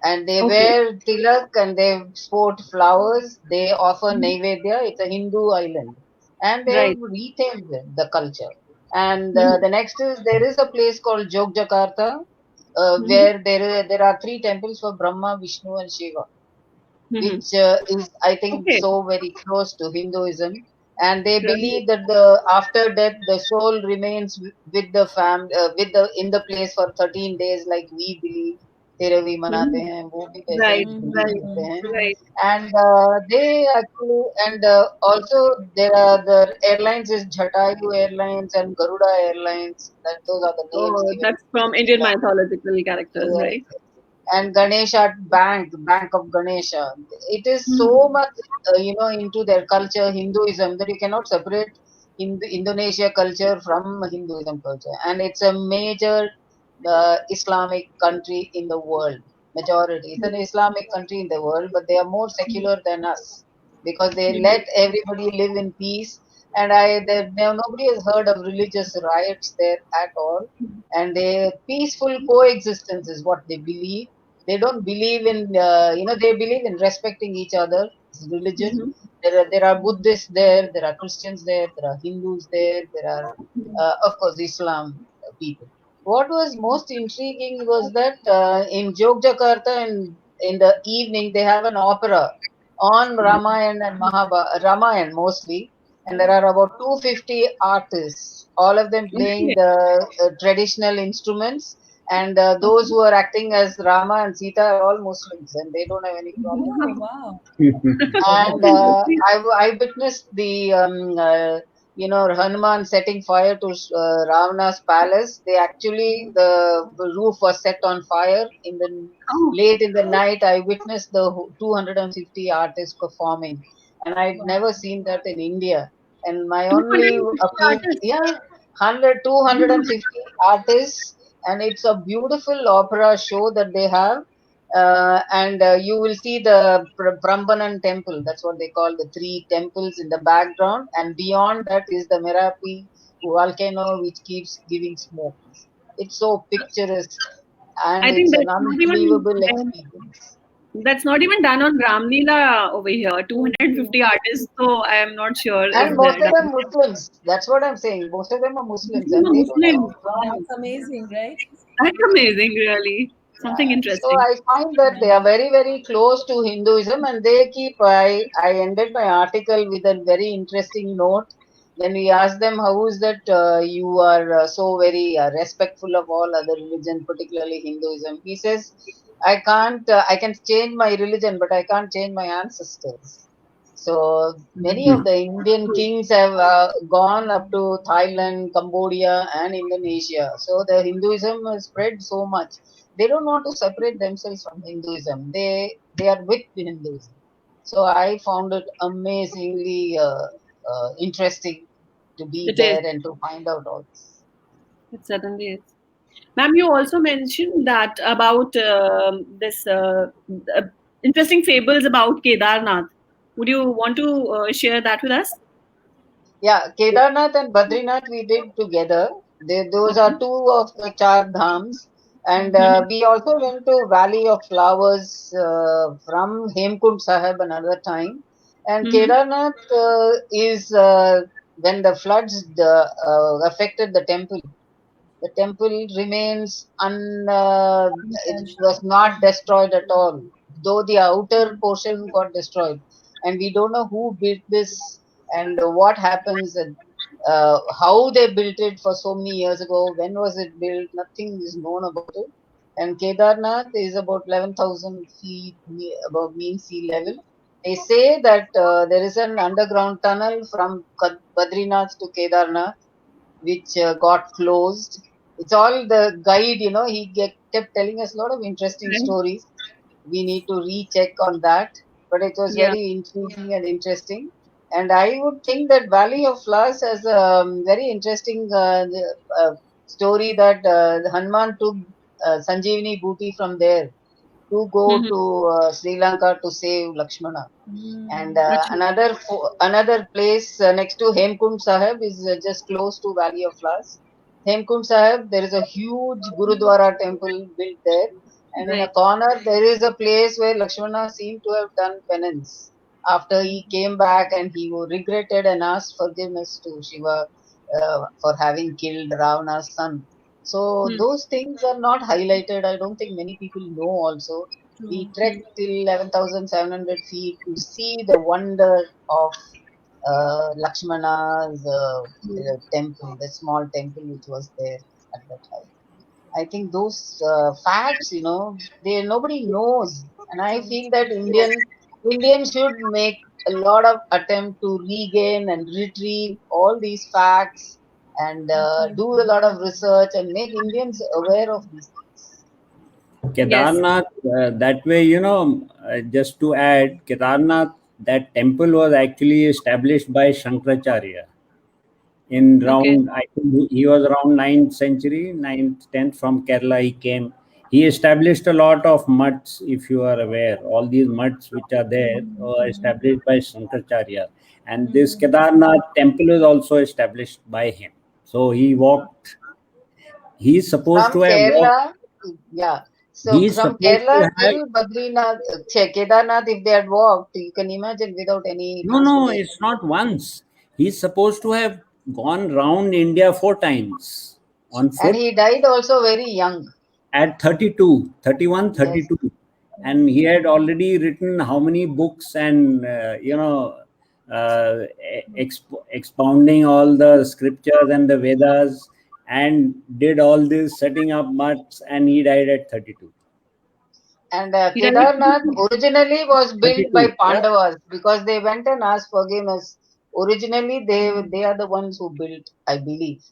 and they Okay. wear tilak and they sport flowers. They offer naivedya. It's a Hindu island, and they have Right. retained the culture. And Mhm. the next is there is a place called Jogjakarta, Mhm. where there are three temples for Brahma, Vishnu, and Shiva, Mhm. which is I think Okay. so very close to Hinduism, and they Right. believe that the after death the soul remains with the with the in the place for 13 days, like we believe. तेरे भी मनाते Mhm. हैं वो भी वैसे ही Right, believe right, करते हैं. right. And they actually and also there are the airlines is Jatayu Airlines and Garuda Airlines. That those are the names Oh, given that's to from these Indian flights. mythological characters, Yes, right? yes. And Ganesha Bank of Ganesha. It is so Mhm. much, into their culture, Hinduism, that you cannot separate Indonesia culture from Hinduism culture. And it's a major Islamic country in the world. Majority. It's an Islamic country in the world, but they are more secular than us because they Mhm. let everybody live in peace. And nobody has heard of religious riots there at all, and they peaceful coexistence is what they believe. They don't believe in they believe in respecting each other's religion. Mhm. There are Buddhists there, there are Christians there are Hindus there are of course Islam people. What was most intriguing was that in Jogjakarta, in the evening they have an opera on Ramayana and Ramayana mostly, and there are about 250 artists, all of them playing Okay. the traditional instruments. And those Okay. who are acting as Rama and Sita are all Muslims, and they don't have any problem Oh, with it. wow. And That's interesting. I witnessed the Hanuman setting fire to Ravana's palace. They actually the roof was set on fire in the Oh, late in the night. I witnessed the 250 artists performing, and I'd Wow. never seen that in India. And my only 250 appeal, artists. yeah, 100, 250 artists, and it's a beautiful opera show that they have. And you will see the Brahmanan Temple. That's what they call the three temples in the background. And beyond that is the Merapi volcano, which keeps giving smoke. It's so picturesque, and I think it's an that's not even unbelievable when experience. That's not even done on Ramlila over here. 250 artists, so I am not sure And if most they're of them done. Muslims. That's what I'm saying. Most of them are Muslims, and they don't have Muslim. crime. That's amazing, right? That's amazing, really. Something So interesting. I find that they are very, very close to Hinduism, and they keep. I ended my article with a very interesting note. When we asked them, how is that you are so very respectful of all other religion, particularly Hinduism? He says, I can't, I can change my religion, but I can't change my ancestors. So many of the Indian kings have gone up to Thailand, Cambodia, and Indonesia. So the Hinduism has spread so much. They don't want to separate themselves from Hinduism. They are with Hinduism. So I found it amazingly interesting to be It is. there and to find out all this. It certainly is. Ma'am, you also mentioned that about this uh, interesting fables about Kedarnath. Would you want to share that with us? Yeah, Kedarnath and Badrinath we did together. Those Okay. are two of the Char Dhams. And Mhm. we also went to Valley of Flowers from Hemkund Sahib another time. And Mhm. Kedarnath is when the floods affected the temple. The temple remains it was not destroyed at all, though the outer portion got destroyed. And we don't know who built this and what happens, how they built it for so many years ago, when was it built, nothing is known about it. And Kedarnath is about 11,000 feet above mean sea level. They say that there is an underground tunnel from Badrinath to Kedarnath which got closed. It's all the guide, kept telling us a lot of interesting Right. stories. We need to recheck on that, but it was Yeah. very intriguing and interesting. And I would think that Valley of Flowers has a very interesting story that Hanuman took Sanjeevani booty from there to go Mhm. to Sri Lanka to save Lakshmana. And Achha. another place next to Hemkund Sahib is just close to Valley of Flowers. Hemkund Sahib, there is a huge Gurudwara temple built there, and in a Right. corner there is a place where Lakshmana seemed to have done penance after he came back and he regretted and asked forgiveness to Shiva for having killed Ravana's son. So Hmm. those things are not highlighted. I don't think many people know also. We Hmm. trekked till 11,700 feet to see the wonder of Lakshmana's temple, the small temple which was there at that time. I think those facts, they nobody knows, and I feel that Indians should make a lot of attempt to regain and retrieve all these facts and do a lot of research and make Indians aware of these things. Yes. Kedarnath, that way, just to add, Kedarnath, that temple was actually established by Shankaracharya in Okay. round, I think he was around 9th century, 9th, 10th from Kerala he came. He established a lot of mutts, if you are aware. All these mutts which are there were established by Shankaracharya. And this Kedarnath temple is also established by him. So he's supposed From to have walked, Kerala, yeah. So he's from supposed to Kerala have, till Badrinath, Kedarnath, if they had walked, you can imagine without any no, transportation. it's not once. He's supposed to have gone round India 4 times on And foot he died also very young. at 32, 31, Yes. 32, and he had already written how many books and expounding all the scriptures and the Vedas, and did all this setting up mutts, and he died at 32. And He died at Kedarnath 32. originally was built by 32, yeah. Pandavas because they went and asked forgiveness. Originally, they are the ones who built, I believe.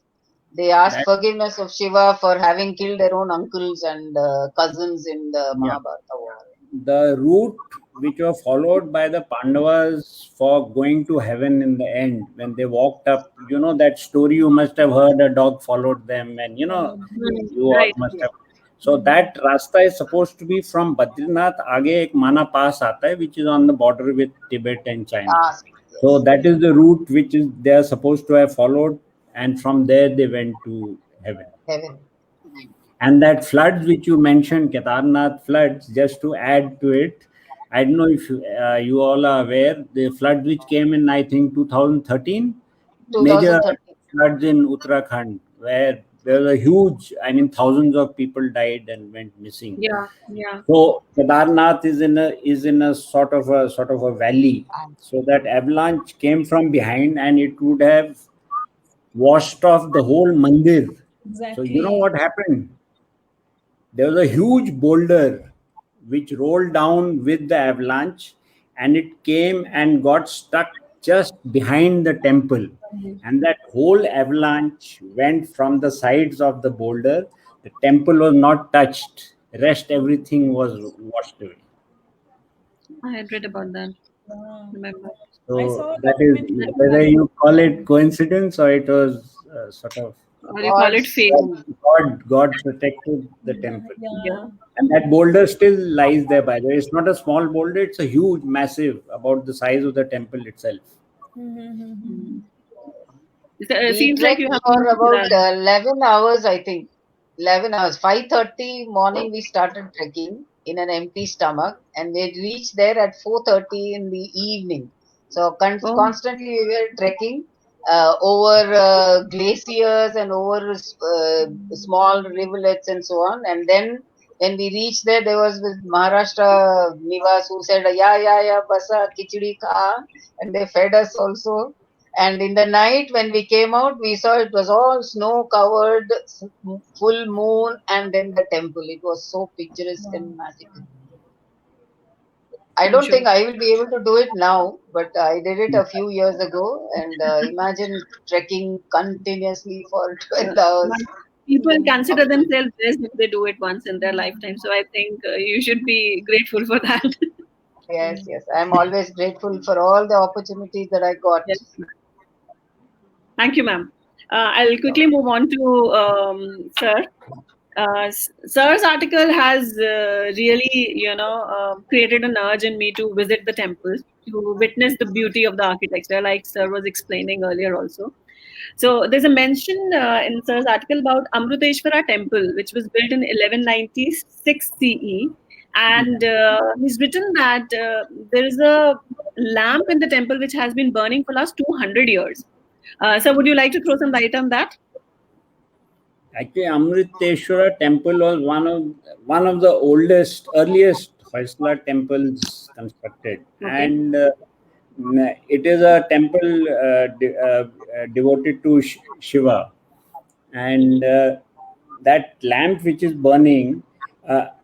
They asked That, forgiveness of Shiva for having killed their own uncles and cousins in the yeah. Mahabharata war. The route which were followed by the Pandavas for going to heaven in the end, when they walked up, that story you must have heard, a dog followed them, and Hmm. you all Right. must have. So that rasta is supposed to be from Badrinath. आगे एक Mana Pass आता है, which is on the border with Tibet and China. Asked, So yes, that is the route which is they are supposed to have followed, and from there they went to heaven. heaven. And that floods which you mentioned, Kedarnath floods, just to add to it, I don't know if you all are aware, the flood which came in, I think, 2013, major 2013. floods in Uttarakhand, where there was a huge, I mean, thousands of people died and went missing. Yeah, yeah. So Kedarnath is in a sort of a valley. So that avalanche came from behind, and it would have washed off the whole mandir. So you know Exactly. what happened? There was a huge boulder which rolled down with the avalanche, and it came and got stuck just behind the temple. And that whole avalanche went from the sides of the boulder. The temple was not touched. Rest everything was washed away. I had read about that. Yeah. Remember? I So saw a that is documentary on whether that. you call it coincidence or it was sort of Or you call it God's fate. will. God protected the temple. Yeah. And that boulder still lies there, by the way. It's not a small boulder, it's a huge, massive, about the size of the temple itself. Mm-hmm. It We seems like you trekked have for been to about that. 11 hours, I think. 11 hours. 5:30 morning we started trekking in an empty stomach, and we reached there at 4:30 in the evening. So Oh, constantly we were trekking over glaciers and over small rivulets and so on. And then when we reached there, there was this Maharashtra Nivas who said, yeah, basa, khichdi kha. And they fed us also. And in the night, when we came out, we saw it was all snow covered, full moon, and then the temple. It was so picturesque and magical. I I'm don't think sure. I will be able to do it now, but I did it a few years ago. And imagine trekking continuously for Uh, 12 hours. but people consider themselves blessed if they do it once in their lifetime. So I think you should be grateful for that. Yes. I'm always grateful for all the opportunities that I got. Yes, ma'am. Thank you, ma'am. I'll quickly move on to Sir. Sir's article has really, created an urge in me to visit the temples, to witness the beauty of the architecture, like Sir was explaining earlier also. So there's a mention in Sir's article about Amruteshwara Temple, which was built in 1196 CE. And he's written that there is a lamp in the temple which has been burning for last 200 years. So would you like to throw some light on that? Actually, Amriteshwara temple was one of the oldest, earliest Hoysala temples constructed, Okay. and it is a temple devoted to Shiva, and that lamp which is burning.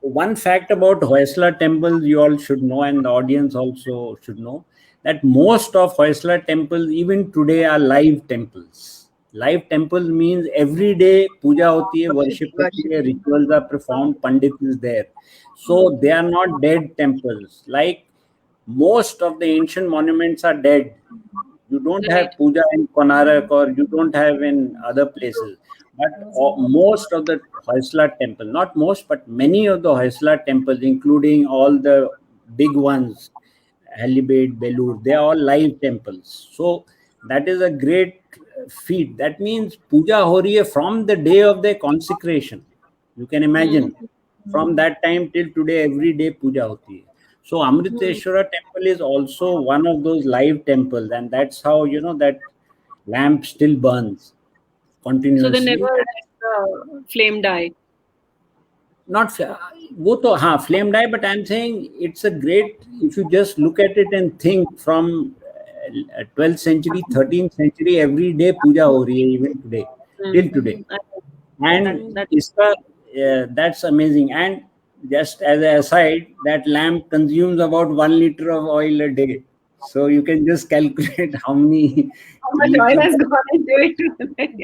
One fact about Hoysala temples you all should know, and the audience also should know, that most of Hoysala temples, even today, are live temples. Live temples means every day puja hoti hai, worship hoti hai, rituals are performed, pandit is there. So they are not dead temples. Like most of the ancient monuments are dead. You don't Right. have puja in Konarak or you don't have in other places. But most of the Hoysala temple, not most, but many of the Hoysala temples, including all the big ones, Halibut, Belur, they are all live temples. So that is a great feat. That means puja ho rahi hai from the day of their consecration. You can imagine from that time till today, every day puja hoti hai. So Amriteshwara temple is also one of those live temples, and that's how that lamp still burns So they never continuously. let the flame die. Not वो तो हाँ flame die, but I'm saying it's a great, if you just look at it and think from 12th century, 13th century, every day puja हो रही है even today, till today. And That इसका that's amazing. And just as an aside, that lamp consumes about 1 liter of oil a day. So you can just calculate how many how much oil liters. has gone into it.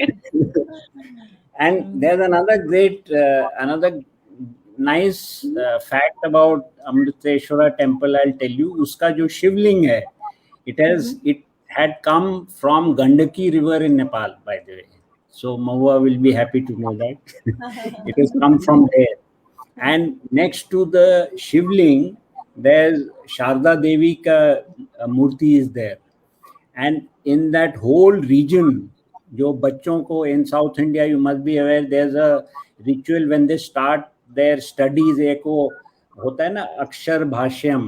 And there's another nice fact about Amriteshwara temple. I'll tell you, uska jo shivling hai, it had come from Gandaki river in Nepal, by the way. So Mahua will be happy to know that it has come from there. And next to the shivling, there's Sharda Devi ka murti is there. And in that whole region, जो बच्चों को in South India, you must be aware, there's a ritual when they start their studies, एक वो होता है ना अक्षर भाष्यम,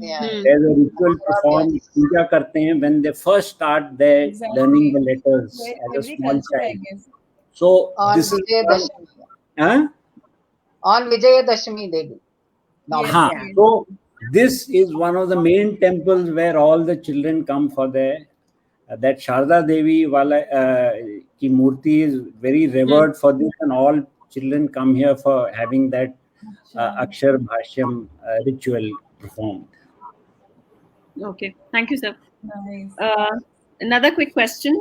Yeah. there's a ritual performed, पूजा करते हैं when they first start their learning the letters as a Every small culture, I child. guess. So On this is Vijayadashami. huh? On Vijayadashami they do. Yes, Huh. yes. So this is one of the main temples where all the children come for their that Sharda Devi wala ki murti is very revered for this, and all children come here for having that Akshar Bhashyam ritual performed. Okay, thank you, sir. Nice. Another quick question.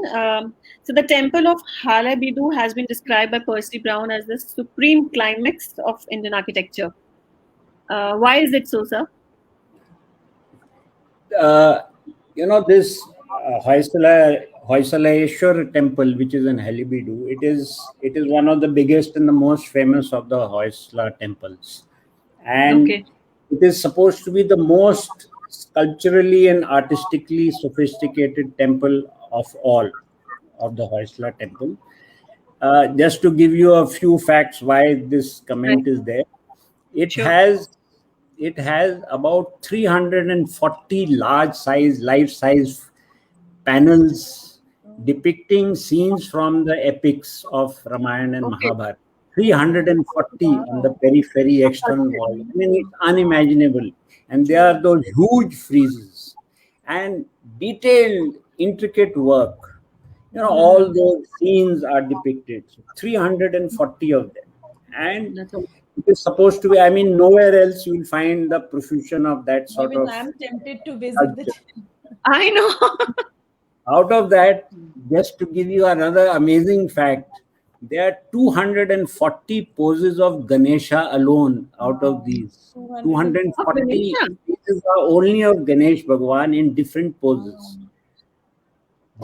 So the temple of Halebidu has been described by Percy Brown as the supreme climax of Indian architecture. Why is it so, sir? You know, this Hoysaleshwar temple, which is in Halebidu, it is one of the biggest and the most famous of the Hoysala temples, and Okay. it is supposed to be the most sculpturally and artistically sophisticated temple of all of the Hoysala temple. Just to give you a few facts why this comment is there, it Sure. has about 340 life-size panels depicting scenes from the epics of Ramayana and Okay. Mahabharata. 340 on the periphery external wall. I mean, it's unimaginable. And there are those huge friezes and detailed, intricate work. You know, all those scenes are depicted. So 340 of them. And That's all. it is supposed to be, I mean, nowhere else you will find the profusion of that sort Even of I'm tempted to visit the culture. I know. Out of that, just to give you another amazing fact, there are 240 poses of Ganesha alone out of these. 240 Ganesha? pieces are only of Ganesh Bhagwan in different poses.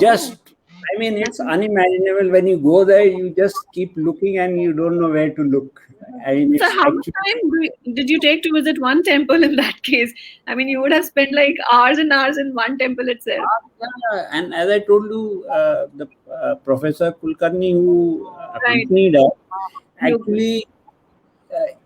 Just, I mean, it's unimaginable. When you go there, you just keep looking and you don't know where to look. I mean, So it's how much actually, time did you take to visit one temple in that case? I mean, you would have spent like hours and hours in one temple itself. yeah, and as I told you, the Professor Kulkarni who Right. accompanied us, actually,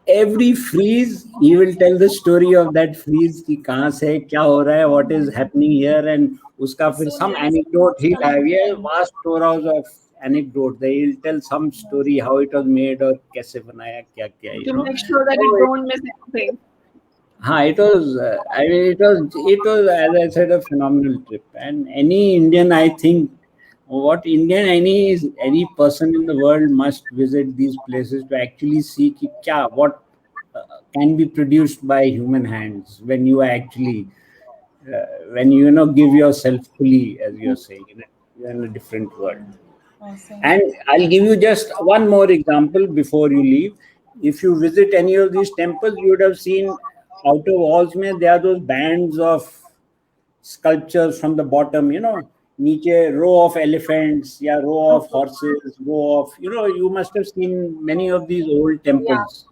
every frieze, he will tell the story of that frieze, ki kahan se, kya ho raha hai, what is happening here, and uska fir So some nice. anecdote he'll have. He has vast storehouse of anecdote. He'll tell some story, how it was made or kaise banaya, kya, you To know. make sure that you don't miss anything. It was. I mean, it was, as I said, a phenomenal trip. And any Indian, I think, any person in the world must visit these places to actually see ki kya, what can be produced by human hands when you are actually when you give yourself fully, as you're saying, you're in a different world. Awesome. And I'll give you just one more example before you leave. If you visit any of these temples, you would have seen outer walls, there are those bands of sculptures from the bottom, niche row of elephants, row of horses, row of, you must have seen many of these old temples.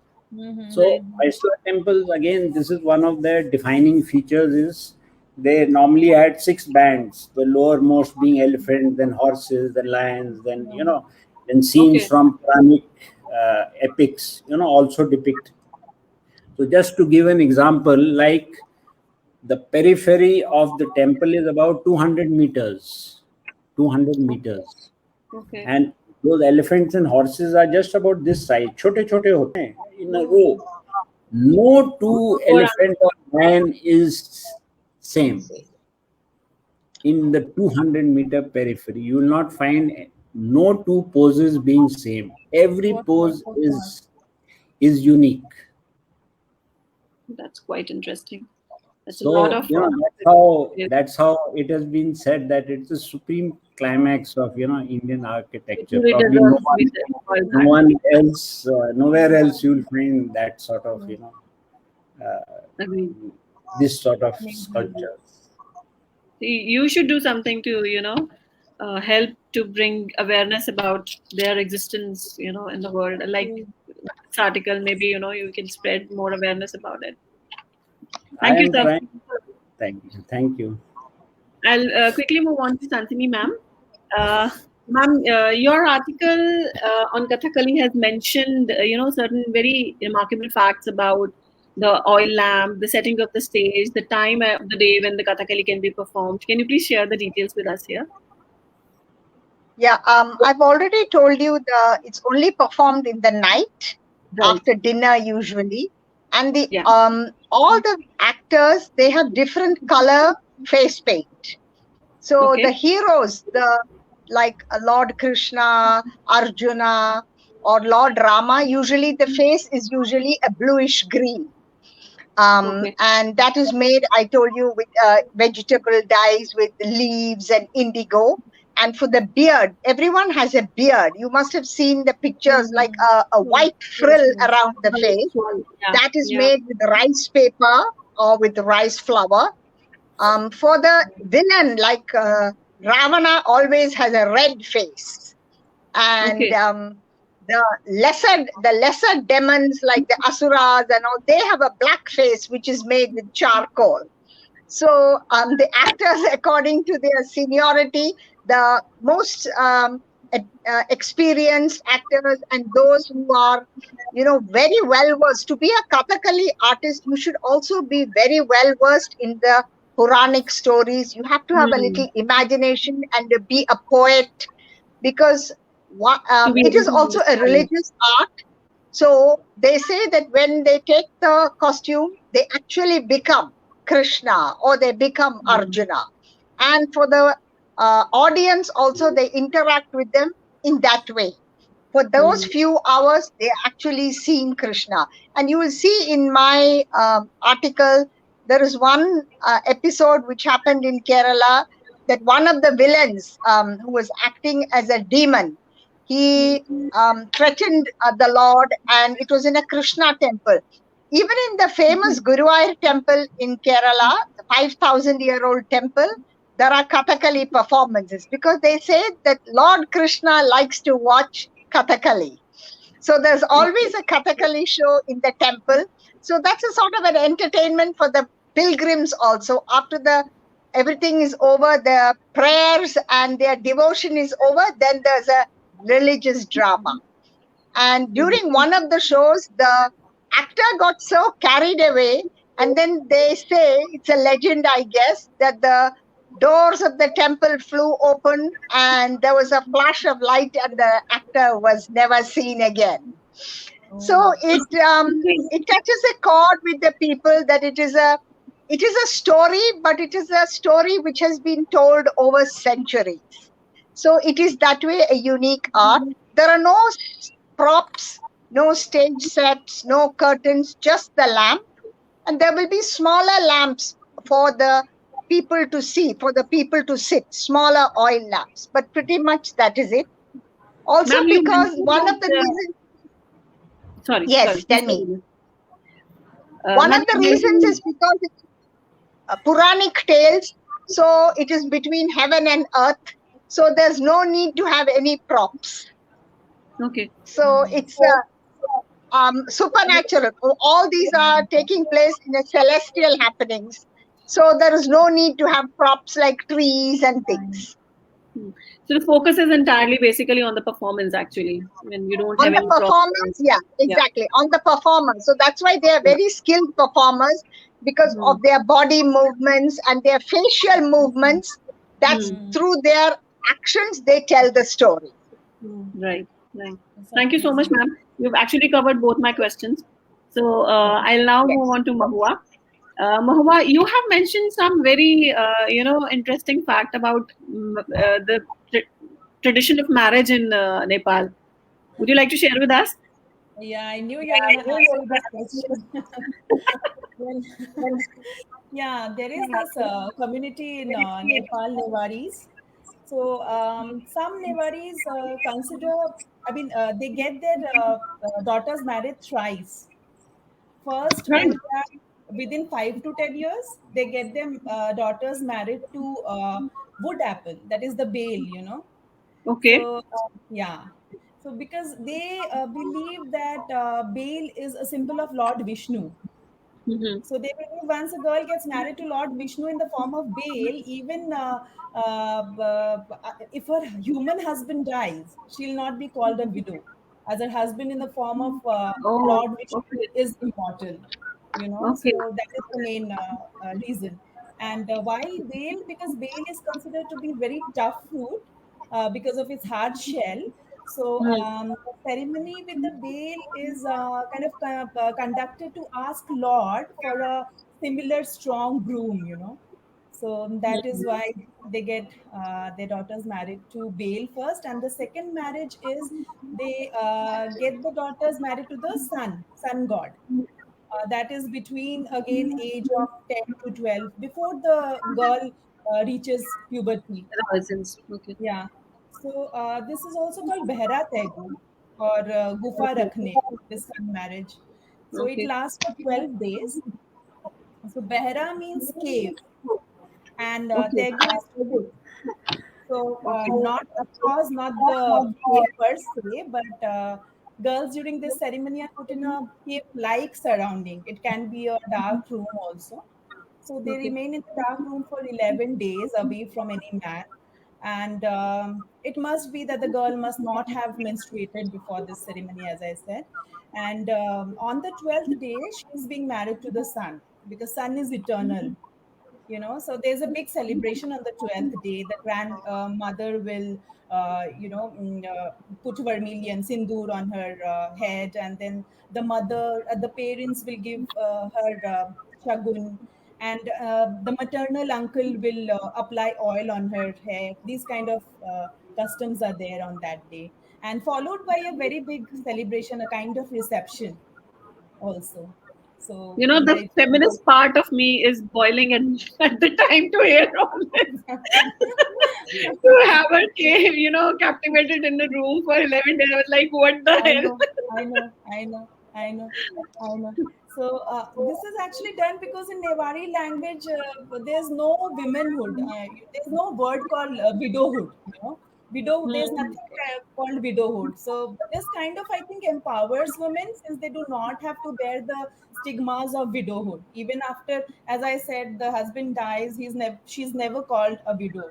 So Vaishnava temples, again, this is one of their defining features is they normally had 6 bands, the lowermost being elephants, then horses, then lions, then, then scenes from Puranic epics, also depicted. So just to give an example, like the periphery of the temple is about 200 meters. 200 meters. Okay. And those elephants and horses are just about this size. Chote hote hain in a row. No two elephant or lion is same. In the 200-meter periphery, you will not find no two poses being same. Every pose is unique. That's quite interesting. That's So, a lot of that's how it has been said that it's the supreme climax of Indian architecture. Really Probably deserves to be said. no one else, nowhere else you'll find that sort of Agreed. this sort of sculptures. You should do something to help to bring awareness about their existence in the world. Like this article, maybe you can spread more awareness about it. Thank you, sir. Thank you. I'll quickly move on to Santini ma'am. Ma'am, your article on Kathakali has mentioned certain very remarkable facts about the oil lamp, the setting of the stage, the time of the day when the Kathakali can be performed. Can you please share the details with us here? Yeah, I've already told you it's only performed in the night Right. after dinner usually, and Yeah. all the actors, they have different color face paint. So Okay. the heroes, like Lord Krishna, Arjuna, or Lord Rama, usually the face is usually a bluish green. Okay. And that is made, I told you, with vegetable dyes, with leaves and indigo. And for the beard, everyone has a beard. You must have seen the pictures, like a white frill around the face. Yeah. That is Yeah. made with rice paper or with rice flour. For the villain, like Ravana, always has a red face, and Okay. the lesser demons like the asuras and all, they have a black face which is made with charcoal. So the actors, according to their seniority, the most experienced actors and those who are, very well versed. To be a Kathakali artist, you should also be very well versed in the Puranic stories. You have to have a little imagination and to be a poet, because To be it able is to also a understand. religious art. So they say that when they take the costume, they actually become Krishna or they become Arjuna. And for the audience also, they interact with them in that way. For those few hours, they actually seeing Krishna. And you will see in my article, there is one episode which happened in Kerala, that one of the villains who was acting as a demon, he threatened the Lord, and it was in a Krishna temple. Even in the famous Guruvayur temple in Kerala, the 5,000-year-old temple, there are Kathakali performances, because they say that Lord Krishna likes to watch Kathakali. So there's always a Kathakali show in the temple. So that's a sort of an entertainment for the pilgrims also. After everything is over, their prayers and their devotion is over, then there's a religious drama. And during one of the shows, the actor got so carried away, and then they say, it's a legend, I guess, that the doors of the temple flew open and there was a flash of light and the actor was never seen again. So it touches a chord with the people, that it is a story, but it is a story which has been told over centuries. So it is that way a unique art. There are no props, no stage sets, no curtains, just the lamp. And there will be smaller lamps for the people to see, for the people to sit, smaller oil lamps. But pretty much that is it. Also, Ma'am, you because mentioned one of the that, reasons, sorry, yes, please tell me. continue. One Ma'am, of the you reasons is mentioned, because it's Puranic tales, so it is between heaven and earth. So there's no need to have any props. okay. So it's supernatural. All these are taking place in a celestial happenings. So there is no need to have props like trees and things. So the focus is entirely basically on the performance, actually, when you don't have On the any performance, props. yeah, exactly. On the performance. So that's why they are very skilled performers, because of their body movements and their facial movements. That's through their actions they tell the story. Right, right. Thank you so much, ma'am. You've actually covered both my questions. So I'll now move on to Mahua. Mahua, you have mentioned some very, interesting fact about the tradition of marriage in Nepal. Would you like to share with us? Yeah, I knew you were going to ask me this question. Well, yeah, there is this community in Nepal, Nevaris. So some Nevaris consider, they get their daughters married thrice. First, Right. within 5 to 10 years, they get them daughters married to wood apple, that is the bale. Okay. So, yeah. So, because they believe that Baal is a symbol of Lord Vishnu. Mm-hmm. So, they believe once a girl gets married to Lord Vishnu in the form of Baal, even if her human husband dies, she'll not be called a widow, as her husband in the form of Oh, Lord Vishnu okay. is immortal. Okay. So that is the main reason. And why bale? Because bale is considered to be very tough fruit because of its hard shell. So the ceremony with the bale is conducted to ask Lord for a similar strong groom. So that is why they get their daughters married to Baal first, and the second marriage is they get the daughters married to the sun god. That is between again age of 10 to 12 before the girl reaches puberty. Thousands. Okay. Yeah. So this is also called Behra Tegu or Gufa Okay. Rakhne, this sun marriage. So it Okay. lasts for 12 days. So Behra means cave and Okay. Tegu is truth. So Okay. not, of course, not the cave per se, but girls during this ceremony are put in a cave-like surrounding. It can be a dark room also. So they Okay. remain in the dark room for 11 days away from any man. And it must be that the girl must not have menstruated before this ceremony, as I said. And on the 12th day, she is being married to the sun because sun is eternal. So there's a big celebration on the 12th day. The grandmother will put vermilion sindoor on her head, and then the parents will give her shagun, and the maternal uncle will apply oil on her hair. These kind of customs are there on that day, and followed by a very big celebration, a kind of reception also. So The they feminist part of me is boiling at the time to hear all this. To have her cave, captivated in a room for 11 days. I was like, what the I hell? know, I know, I know, I know, I know. So this is actually done because in Newari language, there's no womanhood. There's no word called widowhood. Widow. There's Hmm. nothing called widowhood. So this kind of, I think, empowers women since they do not have to bear the stigmas of widowhood. Even after, as I said, the husband dies, she's never called a widow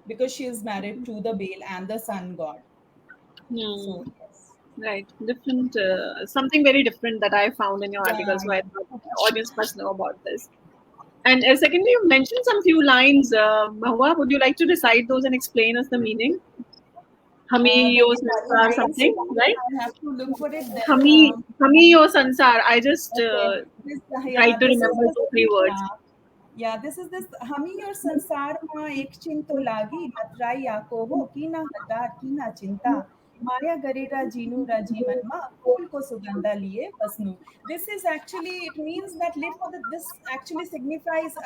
because she is married to the Baal and the sun god. Hmm. So yes. Right. Different, something very different that I found in your Yeah, article. So I yeah. thought the audience must know about this. And secondly, you mentioned some few lines. Mahua, would you like to recite those and explain us the meaning? Hami The yo Nepali sansar lines, something, right? I have to look for it then. Hami yo sansar. I just Okay. This, tried yeah, to this is remember this. 2 3 words. Yeah, yeah. This is this. Hami और संसार में एक चिन तो लागी मतराई आको हो की ना हतार की ना चिंता माया गरेरा जीनु रा जीवन मा फूल को सुगंधा लिए बसनु. This is actually, it means that live for this actually signifies,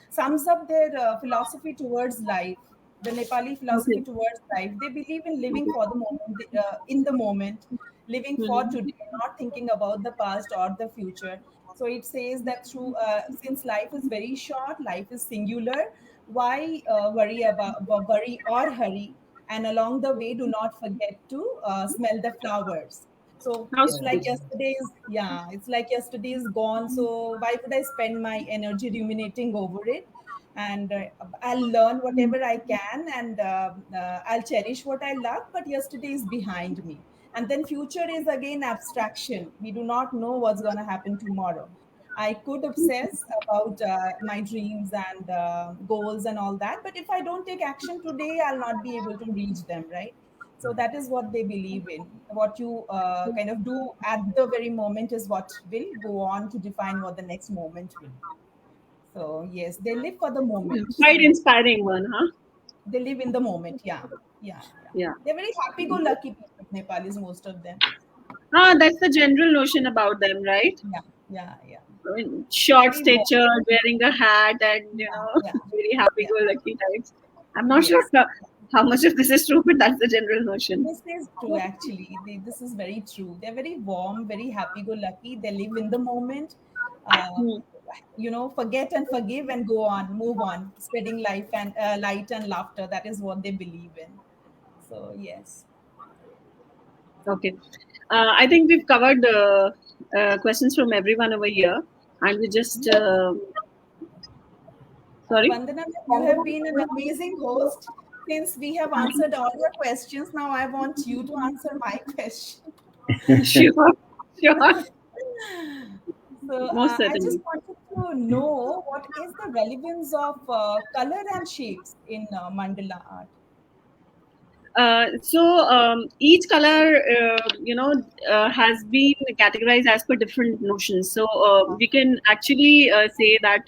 sums up their philosophy towards life. The Nepali philosophy Okay. towards life. They believe in living for the moment, in the moment, living for Hmm. today, not thinking about the past or the future. So it says that since life is very short, life is singular. Why worry or hurry? And along the way, do not forget to smell the flowers. So How it's like sweet. yesterday's, yeah, it's like yesterday is gone. So why would I spend my energy ruminating over it? And I'll learn whatever I can, and I'll cherish what I love. But yesterday is behind me, and then future is again abstraction. We do not know what's going to happen tomorrow. I could obsess about my dreams and goals and all that, but if I don't take action today, I'll not be able to reach them, right? So that is what they believe in. What you kind of do at the very moment is what will go on to define what the next moment will be. So yes, they live for the moment. Quite So inspiring one, huh? they live in the moment. Yeah, yeah, yeah. Yeah. They're very happy-go-lucky people, Nepalis, most of them. That's the general notion about them, right? Yeah, yeah, yeah. I mean, short Very warm. stature, wearing a hat, and Yeah, yeah, very yeah. happy-go-lucky types. I'm not sure Yes, how much of this is true, but that's the general notion. this is true. Actually, this is very true. They're very warm, very happy-go-lucky. They live in the moment. Uh, Hmm. Forget and forgive and go on, move on, spreading life and light and laughter. That is what they believe in. So yes. Okay. I think we've covered questions from everyone over here, and we just sorry. Vandana, you have been an amazing host. Since we have answered all your questions, now I want you to answer my question. Sure, sure. So Most I just certainly. wanted to know what is the relevance of color and shapes in mandala art. Each color, has been categorized as per different notions. So we can actually say that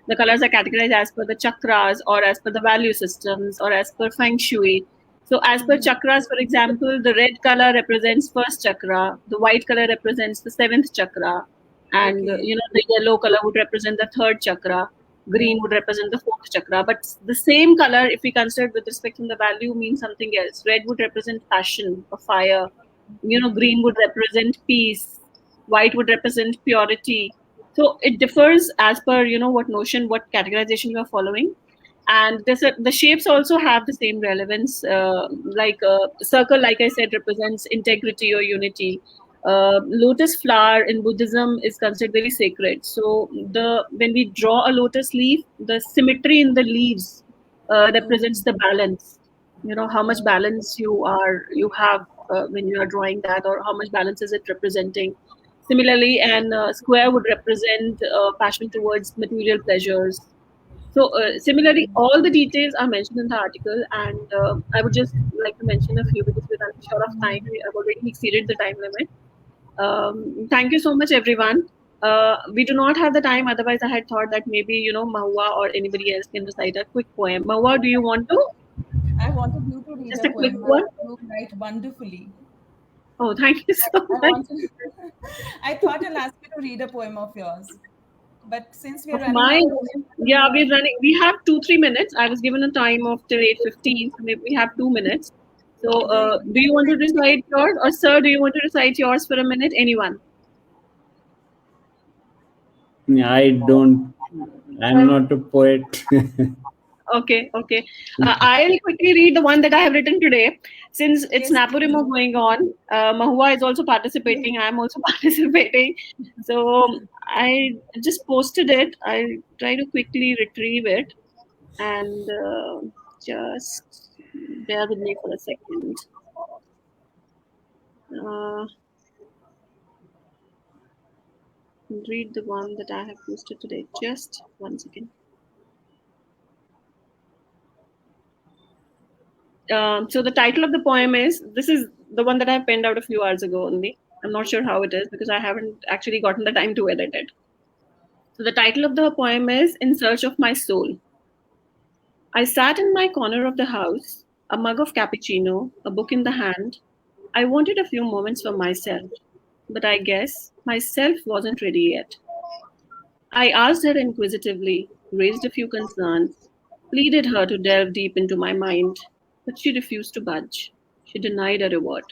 the colors are categorized as per the chakras, or as per the value systems, or as per feng shui. So as per chakras, for example, the red color represents first chakra, the white color represents the seventh chakra, and Okay. the yellow color would represent the third chakra, green would represent the fourth chakra. But the same color, if we consider it with respect to the value, means something else. Red would represent passion or fire. Green would represent peace. White would represent purity. So it differs as per what notion, what categorization you are following. And the shapes also have the same relevance. Like a circle, like I said, represents integrity or unity. Lotus flower in Buddhism is considered very sacred. So when we draw a lotus leaf, the symmetry in the leaves represents the balance. How much balance you have when you are drawing that, or how much balance is it representing. Similarly, an square would represent passion towards material pleasures. So similarly, all the details are mentioned in the article, and I would just like to mention a few because we're running short of time. We have already exceeded the time limit. Thank you so much, everyone. We do not have the time. Otherwise, I had thought that maybe Mahua or anybody else can recite a quick poem. Mahua, do you want to? I wanted you to read Just a a quick poem. one. You write wonderfully. Oh, thank you so I much. wanted. I thought I'll ask you to read a poem of yours, but since we are Of running out mine, of time, yeah, we're running. We have 2-3 minutes. I was given a time of till 8:15, so maybe we have 2 minutes. So, very good. do you want to recite yours, or sir, do you want to recite yours for a minute? Anyone? I don't. I'm not a poet. Okay, okay. I'll quickly read the one that I have written today. Since it's Yes, Napurimo going on, Mahua is also participating. I'm also participating. So I just posted it. I'll try to quickly retrieve it, and just bear with me for a second. Uh, read the one that I have posted today. Just 1 second. So the title of the poem is, this is the one that I penned out a few hours ago only. I'm not sure how it is because I haven't actually gotten the time to edit it. So the title of the poem is In Search of My Soul. I sat in my corner of the house, a mug of cappuccino, a book in the hand. I wanted a few moments for myself, but I guess myself wasn't ready yet. I asked her inquisitively, raised a few concerns, pleaded her to delve deep into my mind, but she refused to budge. She denied a reward.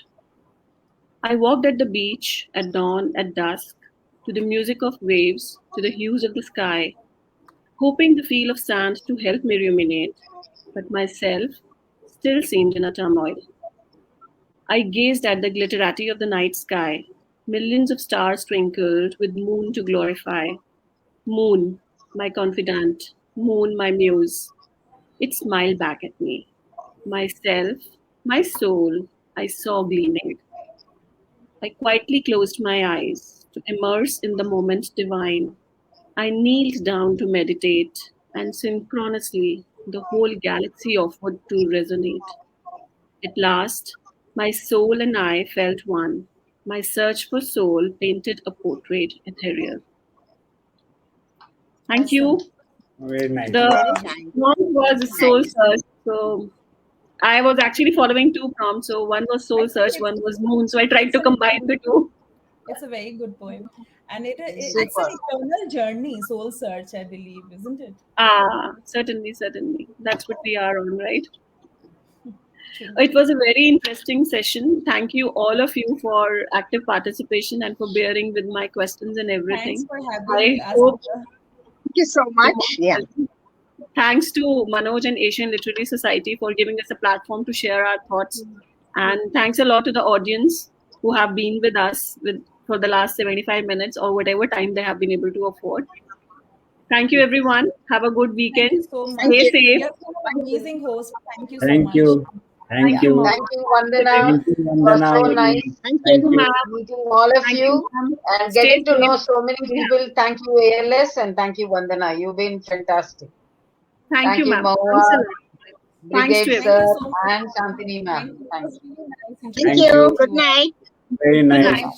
I walked at the beach, at dawn, at dusk, to the music of waves, to the hues of the sky, hoping the feel of sand to help me ruminate, but myself still seemed in a turmoil. I gazed at the glitterati of the night sky. Millions of stars twinkled with moon to glorify. Moon, my confidant, moon, my muse. It smiled back at me. Myself, my soul, I saw gleaming. I quietly closed my eyes to immerse in the moment divine. I kneeled down to meditate, and synchronously the whole galaxy offered to resonate. At last, my soul and I felt one. My search for soul painted a portrait ethereal. Thank awesome. you. Very nice. The Very nice. prompt was Very soul nice. search. So I was actually following two prompts. So one was I soul think search, one was moon. So I tried it's to combine the two. it's a very good poem, and it's an Super. eternal journey, soul search, I believe, isn't it? Ah, certainly, certainly. That's what we are on, right? True. It was a very interesting session. Thank you, all of you, for active participation and for bearing with my questions and Thanks everything. for having I us. hope. Thank you so much. Yeah. Thanks to Manoj and Asian Literary Society for giving us a platform to share our thoughts. And thanks a lot to the audience who have been with us for the last 75 minutes or whatever time they have been able to afford. Thank you, everyone. Have a good Thank you weekend. so Thank much. Stay you. safe. You're an amazing host. Thank you so Thank much. you. Thank you. Thank you, Vandana. Thank you, It was Vandana. so nice Thank Thank you. you. meeting all of Thank you you, ma'am. and Stay getting to know safe. so many people. Thank you, ALS, and thank you, Vandana. You've been fantastic. Thank you, Thank you, ma'am. Mahua, Thanks a lot. Thanks Brigade to Thank Sir, you everyone. so much. and Shantini Thank Ma'am. you. It Thank was you. really nice Thank Thank interacting you. you. with Good you all. night. Very Good nice. night.